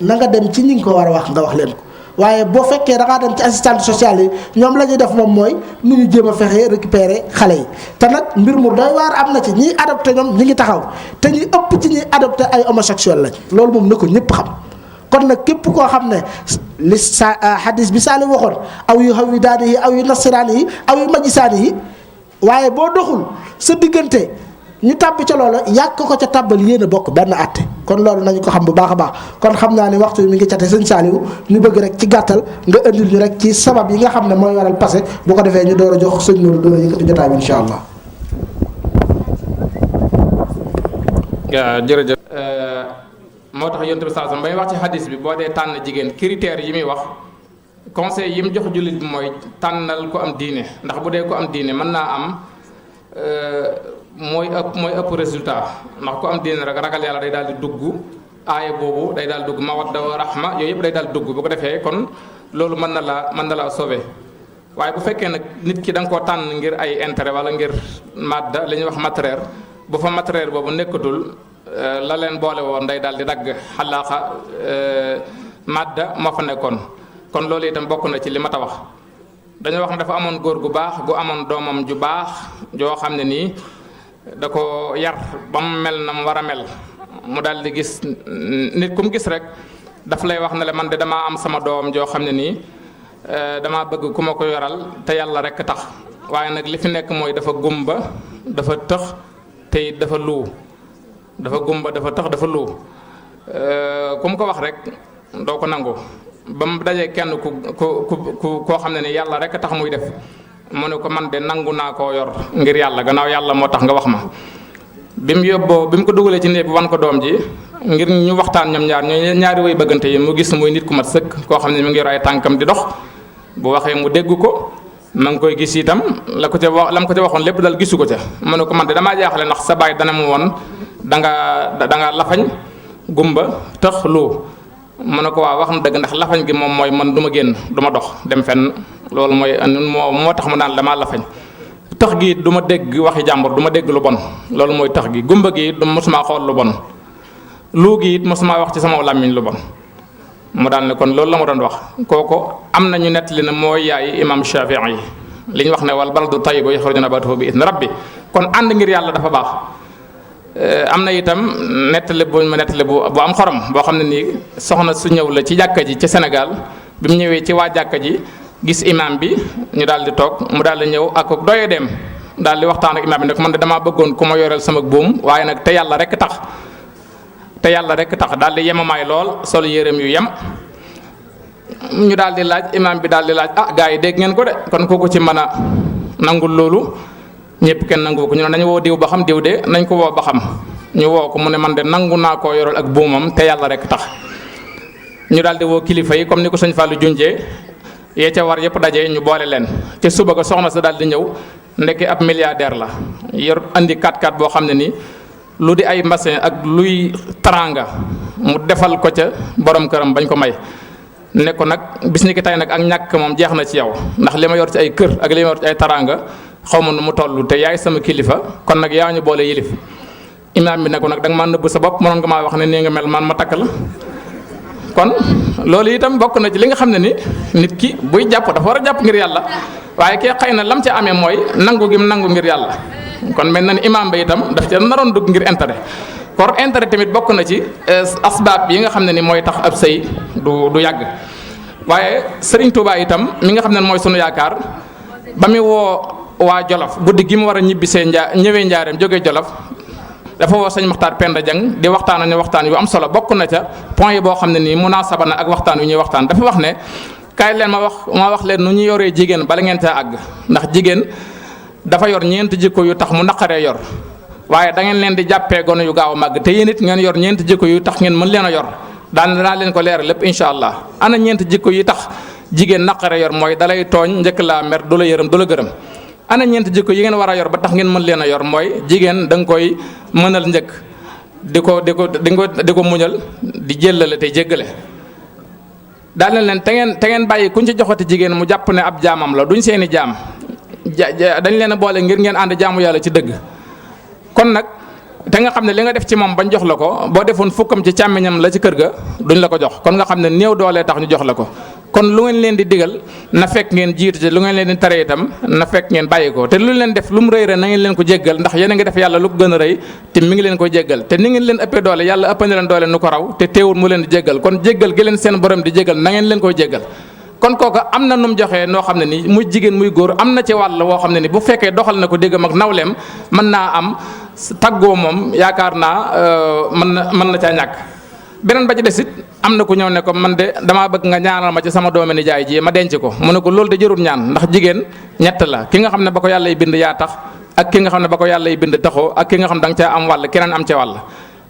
na nga dem ci ñi nga ko war a wax nga wax leen ko waaye boo fekkee da ngaa dem ci assistante sociale yi ñoom la ñuy def moom mooy nu ñu jéem a fexe récupérer xale yi te nag mbir mu doy waar am na ci ñiy adopté ñoom ñi ngi taxaw te ñi ëpp ci ñiy adopté ay homosexuel lañ loolu moom na ko ñëpp xam kon nag képp koo xam ne li sa hadis bi Saali waxoon aw yu hawidaani yi aw yu nasiraani yi aw yu majisaani yi waaye boo doxul sa diggante ñu tàbb ca loola yàgg ko ca tàbbal yéen a bokk benn àtte kon loolu nañu ko xam bu baax a baax kon xam naa ne waxtu mi ngi cate sëñ Saaliwu ñu bëgg rek ci gàttal nga indil ñu rek ci sabab yi nga xam ne mooy waral passé bu ko defee ñu door a jox sëñ Nourou door a yëkkati jotaay bi incha allah. waaw jërëjëf. moo tax yonent bi sallallahu alayhi wasallam bay wax ci hadis bi boo dee tànn jigéen critères yi muy wax conseil yi mu jox jullit bi mooy tànnal ko am diine ndax bu dee ko am diine mën naa am mooy ëpp résultat ndax ku am diine rek ragal yàlla day daal di dugg aaya boobu day daal dugg mawadda wa rahma yooyu yëpp day daal dugg bu ko defee kon loolu mën na laa sauver waaye bu fekkee nag nit ki da nga koo tànn ngir ay intérêt wala ngir madda li ñuy wax matériel bu fa matériel boobu nekkatul la leen boole woon day daal di dagg xalaaxa madda moo fa nekkoon kon loolu itam bokk na ci li ma ta wax dañoo wax ne dafa amoon góor gu baax gu amoon doomam ju baax joo xam ne nii da ko yar ba mu mel na mu war a mel mu daal di gis nit ku mu gis rek daf lay wax ne la man de damaa am sama doom joo xam ne nii damaa bëgg ku ma ko yoral te yàlla rek tax waaye nag li fi nekk mooy dafa gumba dafa tëx te it dafa luu dafa gumba dafa tëx dafa luu ku mu ko wax rek doo ko nangu ba mu dajee kenn koo xam ne ni yàlla rek tax muy def mu ne ko man de nangu naa koo yor ngir yàlla gannaaw yàlla moo tax nga wax ma bi mu ko dugalee ci néeg bi wan ko doom ji ngir ñu waxtaan ñoom ñaari way bëggante yi mu gis muy nit ku mat sëkk koo xam ne mi ngi yor ay tànkam di dox bu waxee mu dégg ko ma ngi koy gis itam la ko ca waxoon lépp dal gisu ko ca mu ne ko man de damaa jaaxle ndax sa baay dana mu woon da nga lafañ gumba tëx lu mu ne ko waaw wax na dëgg ndax lafañ gi moom mooy man du ma génn du ma dox dem fenn loolu mooy moo tax mu naan damaa lafañ tax gi du ma dégg waxi jàmbur du ma dégg lu bon loolu mooy tax gi gumba gi du mosuma xool lu bon lu gi it mosuma wax ci sama làmmiñ lu bon mu daal ne kon loolu la ma doon wax kooku am nañu nettali ne mooy yaay imam Shafii yi li ñu wax ne wal baladu tayyibu yaxruju nabaatuhu bi idni rabbi kon ànd ngir yàlla dafa baax am na itam nettali bu am xorom boo xam ne nii soxna su ñëw la ci jàkka ji ci Sénégal bi mu ñëwee ci waa jàkka ji gis imam bi ñu daal di toog mu daal di ñëw ak doye dem daal di waxtaan ak imam bi ne ko man de damaa bëggoon ku ma yoreel sama buum waaye nag te yàlla rek tax daal di yemamaay lool sol yéreem yu yem ñu daal di laaj imam bi daal di laaj gars yi dégg ngeen ko de kon kooku ci mën a nangul loolu ñëpp kenn nangu ko ñu ne nañu woo diw ba xam diw de nañ ko woo ba xam ñu woo ko mu ne man de nangu naa koo yoral ak buumam te yàlla rek tax ñu daal di woo kilifa yi comme ni ko sëñ Fallou junjee yee ca war yëpp daje ñu boole leen te suba ko soxna sa daal di ñëw ndekki ab milliardaire la yor andi 4x4 boo xam ne nii lu di ay mbasin ak luy taranga mu defal ko ca borom këram bañ ko may ne ko nag bis ni ki tey nag ak ñàkk moom jeex na ci yow ndax li ma yor ci ay kër ak li ma yor ci ay taranga xaw ma nu mu toll te yaay sama kilifa kon nag yaa ñu boole yilif imaam bi ne ko nag da nga maa nëbb sa bopp mënoon nga maa wax ne nii nga mel man ma takk la kon loolu itam bokk na ci li nga xam ne ni nit ki buy jàpp dafa war a jàpp ngir yàlla waaye kee xëy na lam ca amee mooy nangu gi mu nangu ngir yàlla kon mel na ni imaam ba itam daf ca naroon dugg ngir intérêt kor intérêt tamit bokk na ci asbaab yi nga xam ne ni mooy tax ab sëy du yàgg waaye Serigne Touba itam mi nga xam ne mooy sunu yaakaar ba mu woo waa Jolof guddi gi mu war a ñibbisee ñëwee njaareem jógee Jolof dafa woo sëñ Maxtaar Penda Jang di waxtaan ne waxtaan yu am solo bokk na ca point yi boo xam ne nii munaasaba na ak waxtaan yu ñuy waxtaan dafa wax ne kaay leen ma wax leen nu ñu yoree jigéen bala ngeen caa àgg ndax jigéen dafa yor ñeenti jikko yu tax mu naqaree yor waaye da ngeen leen di jàppee gone yu gaaw a màgg te yéen it ngeen yor ñeenti jikko yu tax ngeen mën leen a yor danaa leen ko leeral lépp incha allah ana ñeenti jikko yi tax jigéen naqaree yor mooy dalay tooñ njëkk laa mer du la yërëm du la gërëm ana ñeenti jikko yi ngeen war a yor ba tax ngeen mën leen a yor mooy jigéen da nga koy mënal njëkk di ko muñal di jëllale te jéggale daal leen te ngeen bàyyi kuñ ci joxati jigéen mu jàpp ne ab jaamam la duñ seeni jaam dañ leen a boole ngir ngeen ànd jaamu yàlla ci dëgg. kon nag te nga xam ne li nga def ci moom bañ jox la ko boo defoon fukkam ci càmmiñam la ci kër ga duñ la ko jox kon nga xam ne néew doolee tax ñu jox la ko. kon lu ngeen leen di digal na fekk ngeen jiitu te lu ngeen leen di tere itam na fekk ngeen bàyyi ko te lu leen def lu mu rëy rek na ngeen leen ko jéggal ndax yéen a ngi def yàlla lu ko gën a rëy te mi ngi leen koy jéggal te ni ngeen leen ëppee doole yàlla ëpp na leen doole nu ko raw te teewul mu leen di jéggal kon jéggal gi leen seen borom di jéggal na ngeen leen koy jéggal. kon kooka am na nu mu joxee noo xam ne ni muy jigéen muy góor am na ci wàll woo xam ne ni bu fekkee doxal na ko déggam ak nawleem mën naa am taggoo moom yaakaar naa mën na caa ñàkk. beneen ba ci desit am na ku ñëw ne ko man de damaa bëgg nga ñaanal ma ci sama doomi nijaay ji ma denc ko mu ne ko loolu de jërul ñaan ndax jigéen ñett la ki nga xam ne ba ko yàlla y bind yaa tax ak ki nga xam ne ba ko yàlla y bind taxoo ak ki nga xam ne da nga caa am wàll keneen am ca wàll.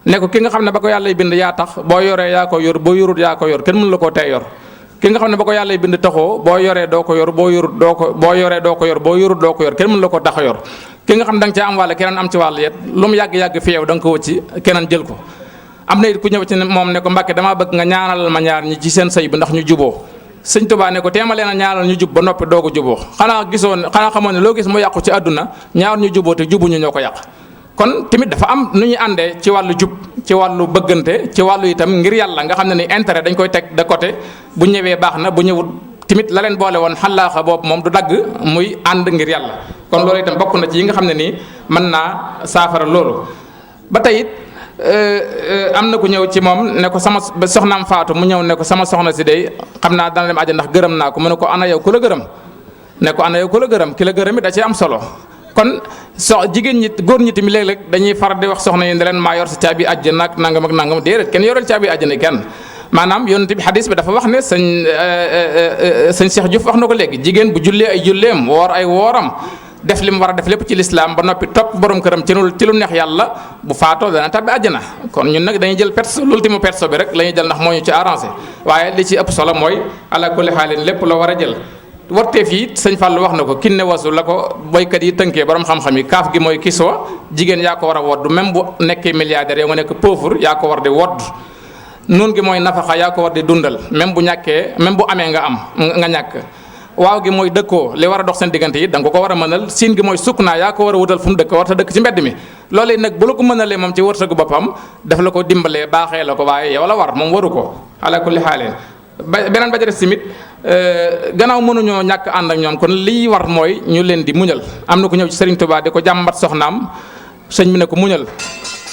ne ko ki nga xam ne ba ko yàlla y bind yaa tax boo yoree yaa ko yor boo yorut yaa ko yor kenn mënu la koo tee yor. ki nga xam ne ba ko yàlla y bind taxoo boo yoree doo ko yor boo yorut doo ko boo yoree doo ko yor boo yorut doo ko yor kenn mënu la koo tax a yor ki nga xam ne da nga caa am wàll keneen am ci wàll yet lu mu yàgg-yàgg fi yow da nga ko wëcc keneen jël ko. am na it ku ñëw ci moom ne ko Mbàkke damaa bëgg nga ñaanal ma ñaar ñi ci seen sëy bi ndax ñu juboo sëñ Tuubaa ne ko teema leen a ñaanal ñu jub ba noppi doogu juboo xanaa xamoon ne loo gis mu yàqu ci àdduna ñaar ñu juboo te jubuñu ñoo ko yàq. kon tamit dafa am nu ñuy àndee ci wàllu jub ci wàllu bëggante ci wàllu itam ngir yàlla nga xam ne ni intérêt dañ koy teg de côté bu ñëwee baax na bu ñëwut tamit la leen boole woon xalaaxa boobu moom du dagg muy ànd ngir yàlla kon loolu itam bokk na ci yi nga xam ne nii mën naa saafara loolu ba tey it am na ku ñëw ci moom ne ko sama soxnaam faatu mu ñëw ne ko sama soxna si day xam naa dana dem àjjana ndax gërëm naa ko mu ne ko ana yow ku la gërëm ne ko ana yow ku la gërëm ki la gërëm it da ci am solo kon jigéen ñi góor ñi tamit léeg-léeg dañuy faral di wax soxna yi ne leen maa yor sa caabi àjjana ak nangam ak nangam déedéet kenn yoreel caabi àjjana kenn maanaam yonent bi xadis bi dafa wax ne sëñ Cheikh Diouf wax na ko léegi jigéen bu jullee ay julleem woor ay wooram def li mu war a def lépp ci lislaam ba noppi topp borom këram ci lu neex yàlla bu faatoo dana tabbi àjjana kon ñun nag dañuy jël perso l'ultime perso bi rek la ñuy jël ndax moo ñu ci arrangé waaye li ci ëpp solo mooy ala kulli xaalin lépp la war a jël warteef yi sëñ Fallou wax na ko kinne wasu la ko boykat yi tënkee borom xam-xam yi kaaf gi mooy kiswa jigéen yaa ko war a wodd même bu nekkee milliardaire yow nga nekk pauvre yaa ko war di wodd nun gi mooy nafaxa yaa ko war di dundal même bu ñàkkee même bu amee nga am nga ñàkk waaw gi mooy dëkkoo li war a dox seen diggante yi da nga ko war a mënal siin gi mooy sukk naa yaa ko war a wutal fu mu dëkk war ta dëkk ci mbedd mi loolu nag bu la ko mënalee moom ci wërsëgu boppam daf la ko dimbalee baaxee la ko waaye yow la war moom waru ko ala kulli xaaleen beneen ba ca des tamit gannaaw mënuñoo ñàkk ànd ak ñoom kon liy war mooy ñu leen di muñal am na ku ñëw ci Serigne Touba di ko jàmbat soxnaam sëñ bi ne ko muñal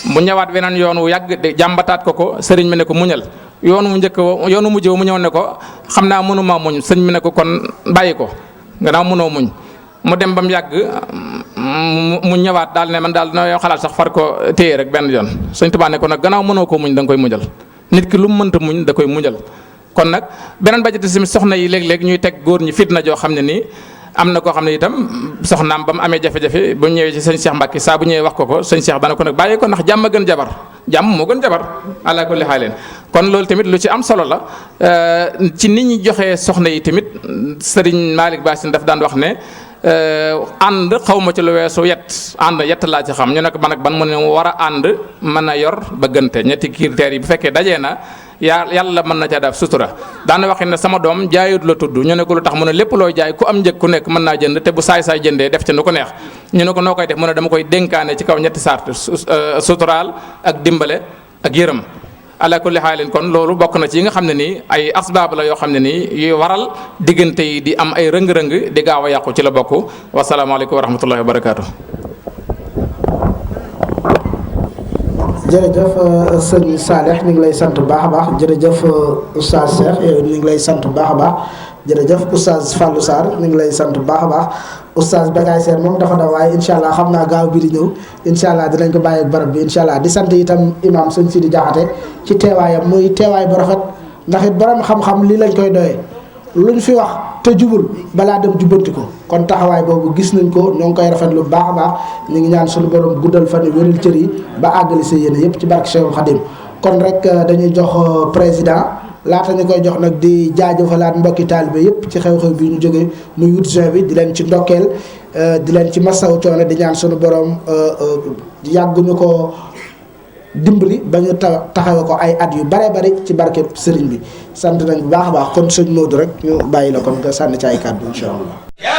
mu ñëwaat weneen yoon wu yàgg de jàmbataat ko sëriñ bi ne ko muñal yoonu mujj mu ñëw ne ko xam naa mënuma muñ sëñ bi ne ko kon bàyyi ko gannaaw mënoo muñ mu dem ba mu yàgg mu ñëwaat daal ne man daal na yoo xalaat sax far ko téye rek benn yoon sëñ Touba ne ko nag gannaaw mënoo ko muñ da nga koy muñal nit ki lu mu mënta muñ da koy muñal kon nag beneen ba ci tamit soxna yi léeg-léeg ñuy teg góor ñi fitna joo xam ne nii am na koo xam ne itam soxnaam ba mu amee jafe-jafe bu ñëwee ci sëñ Cheikh Mbacke saa bu ñëwee wax ko sëñ Cheikh dana ko nag bàyyi ko ndax jàmm a gën jabar jàmm moo gën jabar ala kulli xaaleen kon loolu tamit lu ci am solo la ci nit ñi joxee soxna yi tamit Serigne Malick Bassine daf daan wax ne ànd xaw ma ci lu weesu ànd yett laa ci xam ñu ne ko ban ak ban mu ne war a ànd mën a yor bëggante ñetti critères yi bu fekkee dajee na yàlla mën na caa def sutura daana waxee ne sama doom jaayut la tudd ñu ne ko lu tax mu ne lépp looy jaay ku am njëg ku nekk mën naa jënd te bu saay-saay jëndee def ci nu ko neex ñu ne ko noo koy def mu ne dama koy dénkaane ci kaw ñetti sart suturaal ak dimbale ak yërëm ala kulli xaalin kon loolu bokk na ci yi nga xam ne nii ay asbaab la yoo xam ne nii yuy waral diggante yi di am ay rëng-rëng di gaaw a yàqu ci la bokk wasalaamaaleykum wa rahmatullahi wa barakaatu. jërëjëf sëñ Saleh ñu ngi lay sant bu baax a baax jërëjëf oustaz Cheikh yow ñu ngi lay sant bu baax a baax jërëjëf oustaz Fallou Sarr ñu ngi lay sant bu baax a baax oustaz Bekaay Sène moom dafa daw waaye incha allah xam naa gaaw bi di ñëw incha allah dinañ ko bàyyi ak barab bi incha allah di sant itam imam sëñ Sidi Diakhaté ci teewaayam muy teewaay bu rafet ndax it borom xam-xam lii lañ koy doyee luñ fi wax te jubul balaa dem jubbanti ko kon taxawaay boobu gis nañ ko ñoo ngi koy rafetlu bu baax a baax ñu ngi ñaan suñu borom guddal fan yi wéral cër yi ba àggali sa yéene yëpp ci barke Cheikhul Khadim kon rek dañuy jox président laata ñu koy jox nag di jaajëfalaat mbokki taalibe yëpp ci xew-xew bi ñu jógee muy 8 juin bi di leen ci ndokkeel di leen ci masaw coono di ñaan suñu borom yàgguñu ko dimbali ba ñu taxawe ko ay at yu bare bari ci barke sëriñ bi sant nañ bu baax a baax kon sëñ Modou rek ñu bàyyi la kon nga sànni ci ay kàddu incha allah